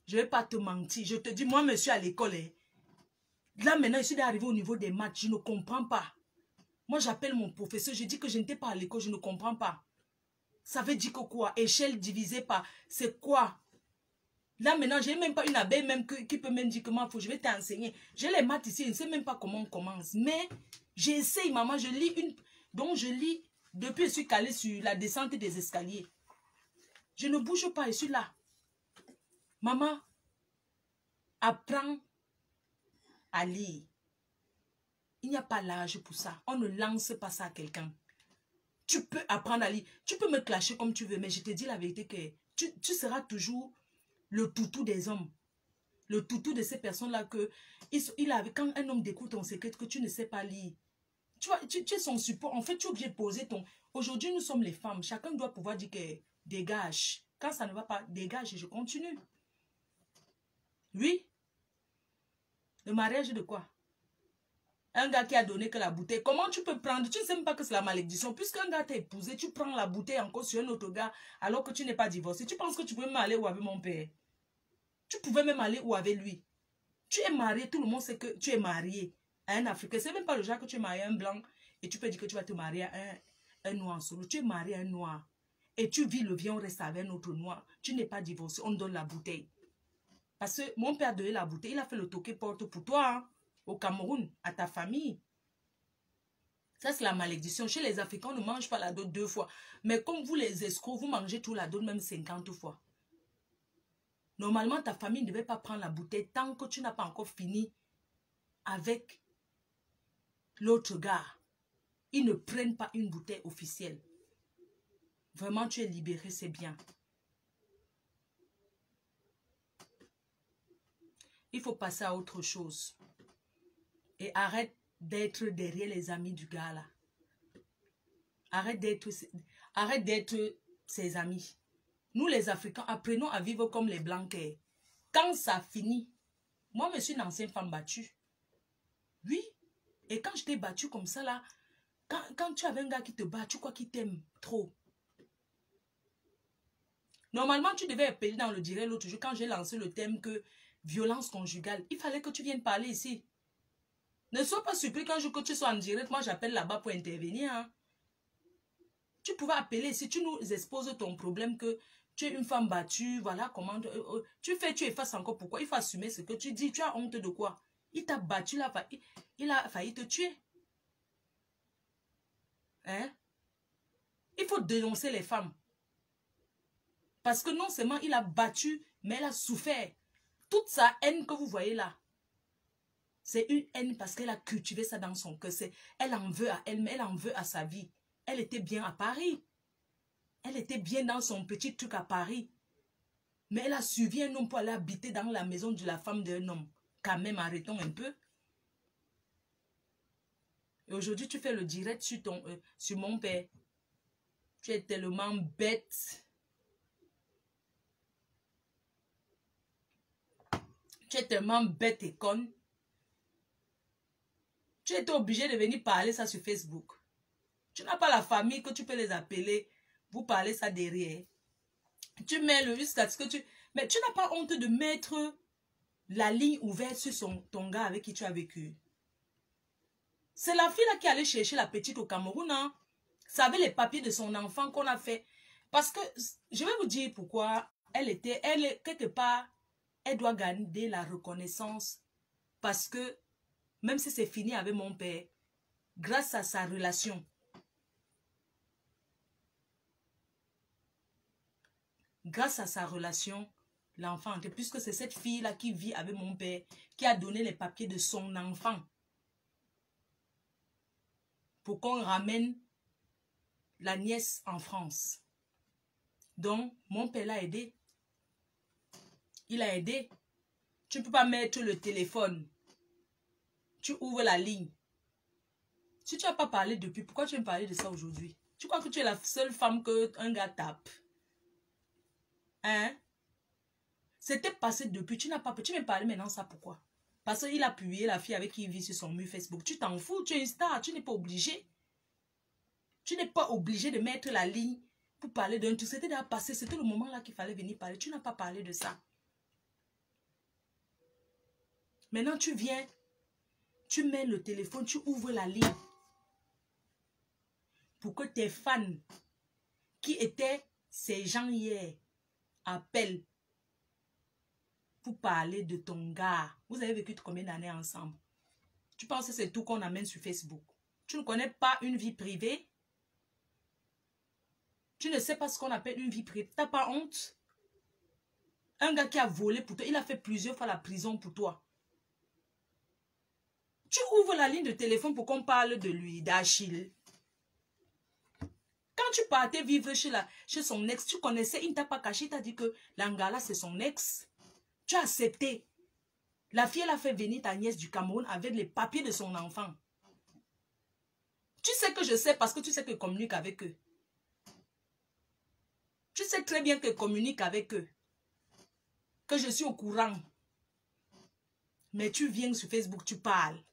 je ne vais pas te mentir. Je te dis, moi, monsieur, à l'école, là, maintenant, je suis arrivé au niveau des maths, je ne comprends pas. Moi, j'appelle mon professeur, je dis que je n'étais pas à l'école, je ne comprends pas. Ça veut dire que quoi? Échelle divisée par, c'est quoi? Là, maintenant, je n'ai même pas une abeille même qui peut même dire que moi, je vais t'enseigner. J'ai les maths ici, je ne sais même pas comment on commence. Mais j'essaye, maman, je lis une... Donc, je lis, depuis je suis calée sur la descente des escaliers. Je ne bouge pas, je suis là. Maman, apprends à lire. Il n'y a pas l'âge pour ça. On ne lance pas ça à quelqu'un. Tu peux apprendre à lire. Tu peux me clasher comme tu veux, mais je te dis la vérité que tu seras toujours le toutou des hommes. Le toutou de ces personnes-là que quand un homme découvre ton secret que tu ne sais pas lire. Tu vois, tu es son support. En fait, tu es obligé de poser ton... Aujourd'hui, nous sommes les femmes. Chacun doit pouvoir dire que dégage. Quand ça ne va pas, dégage et je continue. Oui. Le mariage de quoi? Un gars qui a donné que la bouteille. Comment tu peux prendre? Tu ne sais même pas que c'est la malédiction. Puisqu'un gars t'a épousé, tu prends la bouteille encore sur un autre gars alors que tu n'es pas divorcé. Tu penses que tu peux même aller où avec mon père? Tu pouvais même aller où avec lui? Tu es marié, tout le monde sait que tu es marié à un Africain. C'est même pas le genre que tu es marié à un blanc et tu peux dire que tu vas te marier à un noir en solo. Tu es marié à un noir et tu vis le bien, on reste avec un autre noir. Tu n'es pas divorcé, on donne la bouteille. Parce que mon père a donné la bouteille, il a fait le toqué porte pour toi, hein, au Cameroun, à ta famille. Ça, c'est la malédiction. Chez les Africains, on ne mange pas la dot 2 fois. Mais comme vous, les escrocs, vous mangez tout la dot même 50 fois. Normalement, ta famille ne devait pas prendre la bouteille tant que tu n'as pas encore fini avec l'autre gars. Ils ne prennent pas une bouteille officielle. Vraiment, tu es libéré, c'est bien. Il faut passer à autre chose. Et arrête d'être derrière les amis du gars là. Arrête d'être ses amis. Nous les Africains, apprenons à vivre comme les Blancs. Quand ça finit, moi je suis une ancienne femme battue. Oui. Et quand je t'ai battue comme ça là, quand tu avais un gars qui te bat, tu crois qu'il t'aime trop. Normalement, tu devais appeler dans le direct l'autre jour quand j'ai lancé le thème que violence conjugale. Il fallait que tu viennes parler ici. Ne sois pas surpris qu'un jour que tu sois en direct, moi j'appelle là-bas pour intervenir. Hein. Tu pouvais appeler ici, tu nous exposes ton problème que tu es une femme battue, voilà comment... tu effaces encore pourquoi. Il faut assumer ce que tu dis. Tu as honte de quoi? Il t'a battu là, il a failli te tuer. Hein? Il faut dénoncer les femmes. Parce que non seulement il a battu, mais elle a souffert. Toute sa haine que vous voyez là, c'est une haine parce qu'elle a cultivé ça dans son cœur. Elle en veut à elle, mais elle en veut à sa vie. Elle était bien à Paris. Elle était bien dans son petit truc à Paris. Mais elle a suivi un homme pour aller habiter dans la maison de la femme d'un homme. Quand même, arrêtons un peu. Et aujourd'hui, tu fais le direct sur mon père. Tu es tellement bête. Tu es tellement bête et conne. Tu étais obligé de venir parler ça sur Facebook. Tu n'as pas la famille que tu peux les appeler. Vous parlez ça derrière. Tu mets le jusqu'à ce que tu... Mais tu n'as pas honte de mettre la ligne ouverte sur ton gars avec qui tu as vécu. C'est la fille là qui allait chercher la petite au Cameroun. Hein? Ça avait les papiers de son enfant qu'on a fait. Parce que, je vais vous dire pourquoi elle quelque part, elle doit gagner la reconnaissance. Parce que, même si c'est fini avec mon père, grâce à sa relation, l'enfant, puisque c'est cette fille-là qui vit avec mon père, qui a donné les papiers de son enfant pour qu'on ramène la nièce en France. Donc, mon père l'a aidé. Il a aidé. Tu ne peux pas mettre le téléphone. Tu ouvres la ligne. Si tu n'as pas parlé depuis, pourquoi tu veux me parler de ça aujourd'hui? Tu crois que tu es la seule femme qu'un gars tape? Hein? C'était passé depuis. Tu n'as pas... Tu me parles maintenant ça pourquoi? Parce qu'il a publié la fille avec qui il vit sur son mur Facebook. Tu t'en fous, tu es une star, tu n'es pas obligé. Tu n'es pas obligé de mettre la ligne pour parler d'un truc. C'était déjà passé, c'était le moment là qu'il fallait venir parler. Tu n'as pas parlé de ça. Maintenant tu viens, tu mets le téléphone, tu ouvres la ligne pour que tes fans qui étaient ces gens hier appellent pour parler de ton gars. Vous avez vécu combien d'années ensemble? Tu penses que c'est tout qu'on amène sur Facebook? Tu ne connais pas une vie privée? Tu ne sais pas ce qu'on appelle une vie privée. Tu n'as pas honte? Un gars qui a volé pour toi, il a fait plusieurs fois la prison pour toi. Tu ouvres la ligne de téléphone pour qu'on parle de lui, d'Achille. Quand tu partais vivre chez son ex, tu connaissais, il ne t'a pas caché, il t'a dit que l'Angala c'est son ex. Tu as accepté. La fille, elle a fait venir ta nièce du Cameroun avec les papiers de son enfant. Tu sais que je sais parce que tu sais que je communique avec eux. Tu sais très bien que je communique avec eux. Que je suis au courant. Mais tu viens sur Facebook, tu parles.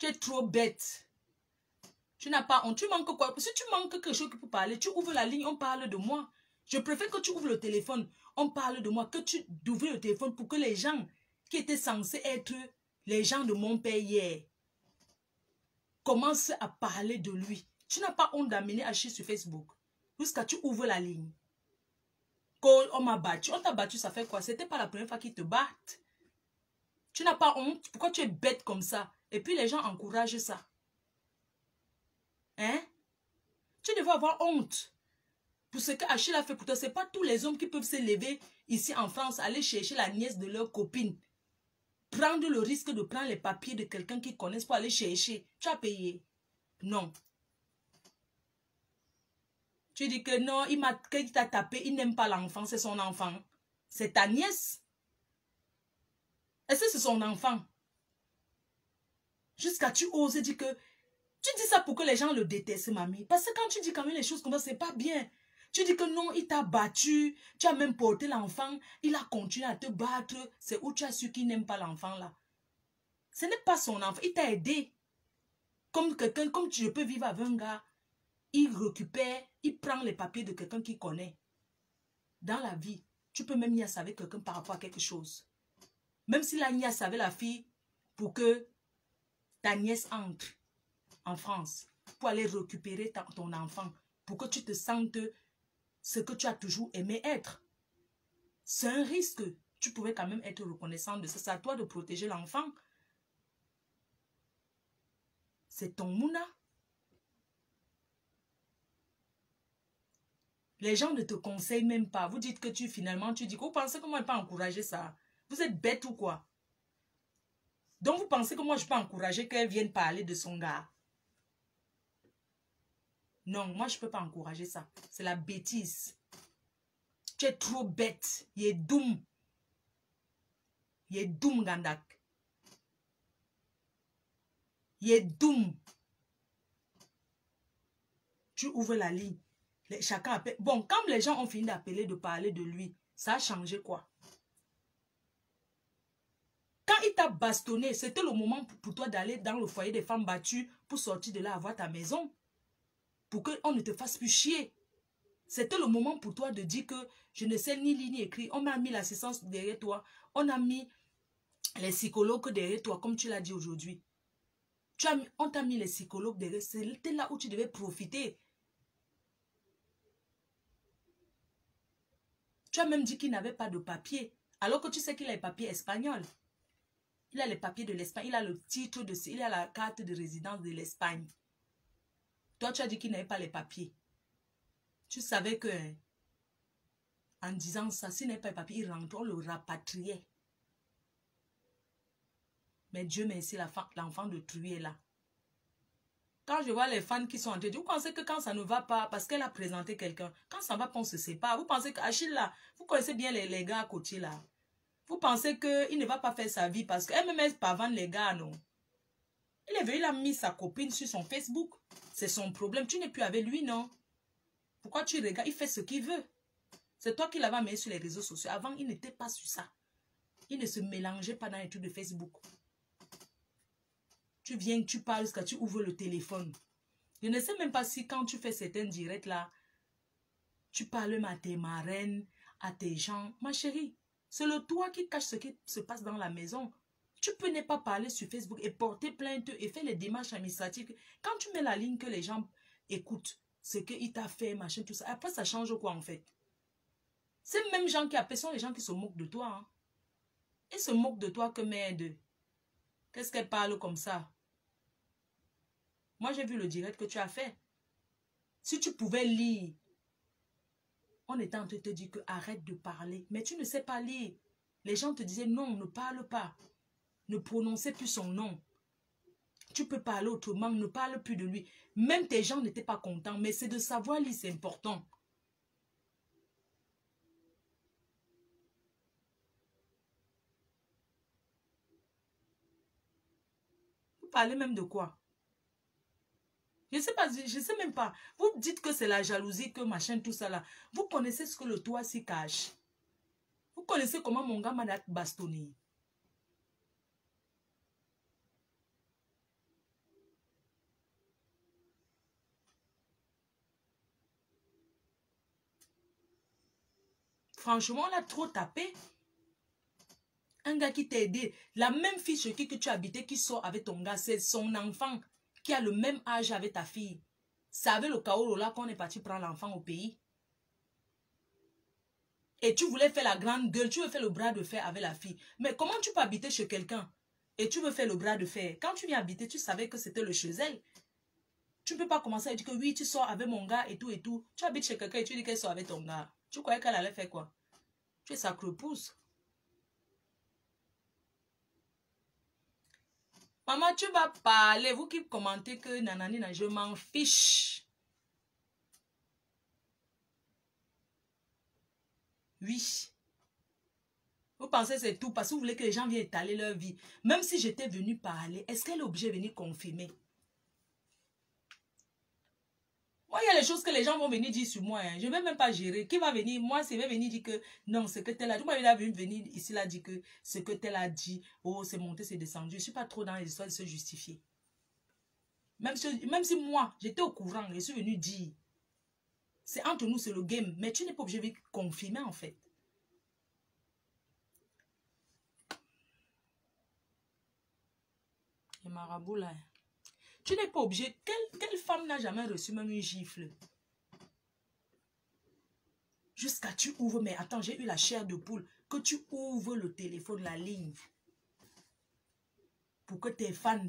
Tu es trop bête. Tu n'as pas honte. Tu manques quoi? Si tu manques quelque chose pour parler, tu ouvres la ligne, on parle de moi. Je préfère que tu ouvres le téléphone, on parle de moi, que tu ouvres le téléphone pour que les gens qui étaient censés être les gens de mon père hier commencent à parler de lui. Tu n'as pas honte d'amener Achille sur Facebook jusqu'à tu ouvres la ligne. Quand on m'a battu, on t'a battu, ça fait quoi? C'était pas la première fois qu'ils te battent. Tu n'as pas honte? Pourquoi tu es bête comme ça? Et puis les gens encouragent ça. Hein? Tu devrais avoir honte. Pour ce que Achille a fait pour toi, ce n'est pas tous les hommes qui peuvent se lever ici en France, aller chercher la nièce de leur copine. Prendre le risque de prendre les papiers de quelqu'un qu'ils connaissent pour aller chercher. Tu as payé. Non. Tu dis que non, quand il t'a tapé, il n'aime pas l'enfant, c'est son enfant. C'est ta nièce. Est-ce que c'est son enfant? Jusqu'à tu oses dire que... Tu dis ça pour que les gens le détestent, mamie. Parce que quand tu dis quand même les choses comme ça, c'est pas bien. Tu dis que non, il t'a battu. Tu as même porté l'enfant. Il a continué à te battre. C'est où tu as su qu'il n'aime pas l'enfant là. Ce n'est pas son enfant. Il t'a aidé. Comme quelqu'un, comme tu peux vivre avec un gars. Il récupère, il prend les papiers de quelqu'un qu'il connaît. Dans la vie, tu peux même niaiser avec quelqu'un par rapport à quelque chose. Même s'il a niaise avec la fille pour que ta nièce entre en France, pour aller récupérer ton enfant, pour que tu te sentes ce que tu as toujours aimé être. C'est un risque. Tu pouvais quand même être reconnaissant de ça. C'est à toi de protéger l'enfant. C'est ton mouna. Les gens ne te conseillent même pas. Vous dites que finalement, tu dis que vous pensez que moi, je ne peux pas encourager ça. Vous êtes bête ou quoi? Donc, vous pensez que moi, je peux encourager qu'elle vienne parler de son gars? Non, moi, je ne peux pas encourager ça. C'est la bêtise. Tu es trop bête. Il est doum. Il est doum, Gandak. Il est doum. Tu ouvres la ligne. Chacun appelle. Bon, quand les gens ont fini d'appeler, de parler de lui, ça a changé quoi? Quand il t'a bastonné, c'était le moment pour toi d'aller dans le foyer des femmes battues pour sortir de là, avoir ta maison. Pour qu'on ne te fasse plus chier. C'était le moment pour toi de dire que je ne sais ni lire ni écrire. On m'a mis l'assistance derrière toi. On a mis les psychologues derrière toi, comme tu l'as dit aujourd'hui. On t'a mis les psychologues derrière. C'était là où tu devais profiter. Tu as même dit qu'il n'avait pas de papier. Alors que tu sais qu'il a les papiers espagnols. Il a les papiers de l'Espagne. Il a le titre de... Il a la carte de résidence de l'Espagne. Toi, tu as dit qu'il n'avait pas les papiers. Tu savais que... En disant ça, s'il n'avait pas les papiers, il rentrait, on le rapatriait. Mais Dieu merci, l'enfant de truie est là. Quand je vois les fans qui sont en train de dire, vous pensez que quand ça ne va pas, parce qu'elle a présenté quelqu'un, quand ça ne va pas, on se sépare. Vous pensez qu'Achille là, vous connaissez bien les gars à côté là. Vous pensez qu'il ne va pas faire sa vie parce qu'elle ne met pas vendre les gars, non. Il est venu, il a mis sa copine sur son Facebook. C'est son problème. Tu n'es plus avec lui, non. Pourquoi tu regardes? Il fait ce qu'il veut. C'est toi qui l'avais mis sur les réseaux sociaux. Avant, il n'était pas sur ça. Il ne se mélangeait pas dans les trucs de Facebook. Tu viens, tu parles, quand tu ouvres le téléphone. Je ne sais même pas si quand tu fais certains directs là, tu parles même à tes marraines, à tes gens. Ma chérie, c'est le toi qui cache ce qui se passe dans la maison. Tu peux ne pas parler sur Facebook et porter plainte et faire les démarches administratives. Quand tu mets la ligne que les gens écoutent, ce qu'il t'a fait, machin, tout ça, après ça change quoi en fait? Ces mêmes gens qui appellent sont les gens qui se moquent de toi. Hein. Ils se moquent de toi que merde. Qu'est-ce qu'elle parle comme ça? Moi, j'ai vu le direct que tu as fait. Si tu pouvais lire, on était en train de te dire que arrête de parler. Mais tu ne sais pas lire. Les gens te disaient non, ne parle pas. Ne prononcez plus son nom. Tu peux parler autrement, ne parle plus de lui. Même tes gens n'étaient pas contents. Mais c'est de savoir lire, c'est important. Vous parlez même de quoi? Je ne sais pas, je ne sais même pas. Vous dites que c'est la jalousie, que machin, tout ça là. Vous connaissez ce que le toit s'y cache. Vous connaissez comment mon gars m'a bastonné. Franchement, on l'a trop tapé. Un gars qui t'a aidé. La même fille chez qui que tu habitais, qui sort avec ton gars, c'est son enfant qui a le même âge avec ta fille. C'est avec le Kaolo là qu'on est parti prendre l'enfant au pays. Et tu voulais faire la grande gueule, tu veux faire le bras de fer avec la fille. Mais comment tu peux habiter chez quelqu'un et tu veux faire le bras de fer? Quand tu viens habiter, tu savais que c'était le chez elle. Tu ne peux pas commencer à dire que oui, tu sors avec mon gars et tout et tout. Tu habites chez quelqu'un et tu dis qu'elle sort avec ton gars. Tu croyais qu'elle allait faire quoi? Tu es sacre-pouce. Maman, tu vas parler. Vous qui commentez que nanani, je m'en fiche. Oui. Vous pensez que c'est tout parce que vous voulez que les gens viennent étaler leur vie. Même si j'étais venue parler, est-ce qu'elle est obligée de venir confirmer? Moi, il y a les choses que les gens vont venir dire sur moi. Hein. Je ne vais même pas gérer. Qui va venir? Moi, c'est venir dire que non, ce que tel a dit. Moi, il a venir ici, là, dit que ce que tel a dit, oh, c'est monté, c'est descendu. Je ne suis pas trop dans les histoires de se justifier. Même si moi, j'étais au courant, je suis venu dire. C'est entre nous, c'est le game. Mais tu n'es pas obligé de confirmer, en fait. Et marabout, là. Tu n'es pas obligé. Quelle femme n'a jamais reçu même une gifle? Jusqu'à tu ouvres, mais attends, j'ai eu la chair de poule. Que tu ouvres le téléphone, la ligne. Pour que tes fans.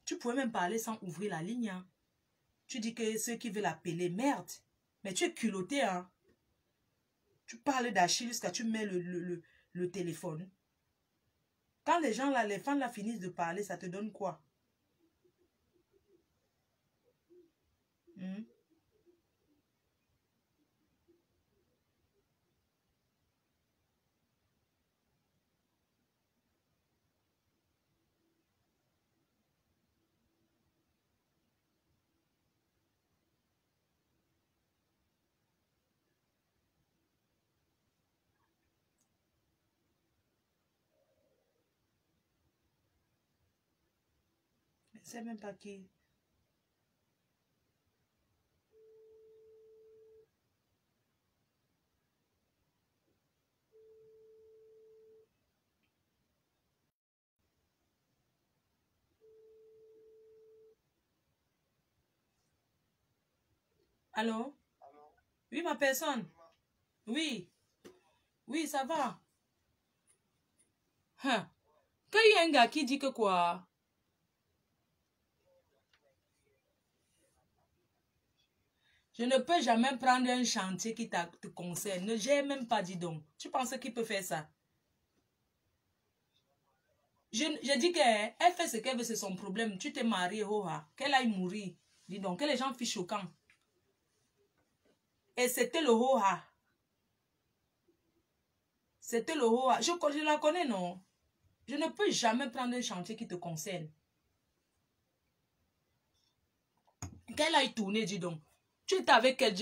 Tu pouvais même parler sans ouvrir la ligne. Hein. Tu dis que ceux qui veulent appeler, merde. Mais tu es culotté. Hein. Tu parles d'Achille jusqu'à tu mets le téléphone. Quand les gens là, les fans là finissent de parler, ça te donne quoi? Je ne sais même pas qui. Allô? Oui, ma personne. Oui. Oui, ça va. Hein. Qu'il y a un gars qui dit que quoi? Je ne peux jamais prendre un chantier qui te concerne. Ne j'ai même pas dit donc. Tu penses qu'il peut faire ça? Je dis qu'elle fait ce qu'elle veut, c'est son problème. Tu t'es marié, qu'elle aille mourir. Dis donc, que les gens fichent choquants. Et c'était le ho-ha. C'était le ho-ha. Je la connais, non? Je ne peux jamais prendre un chantier qui te concerne. Qu'elle aille tourner, dis donc. Tu étais avec elle.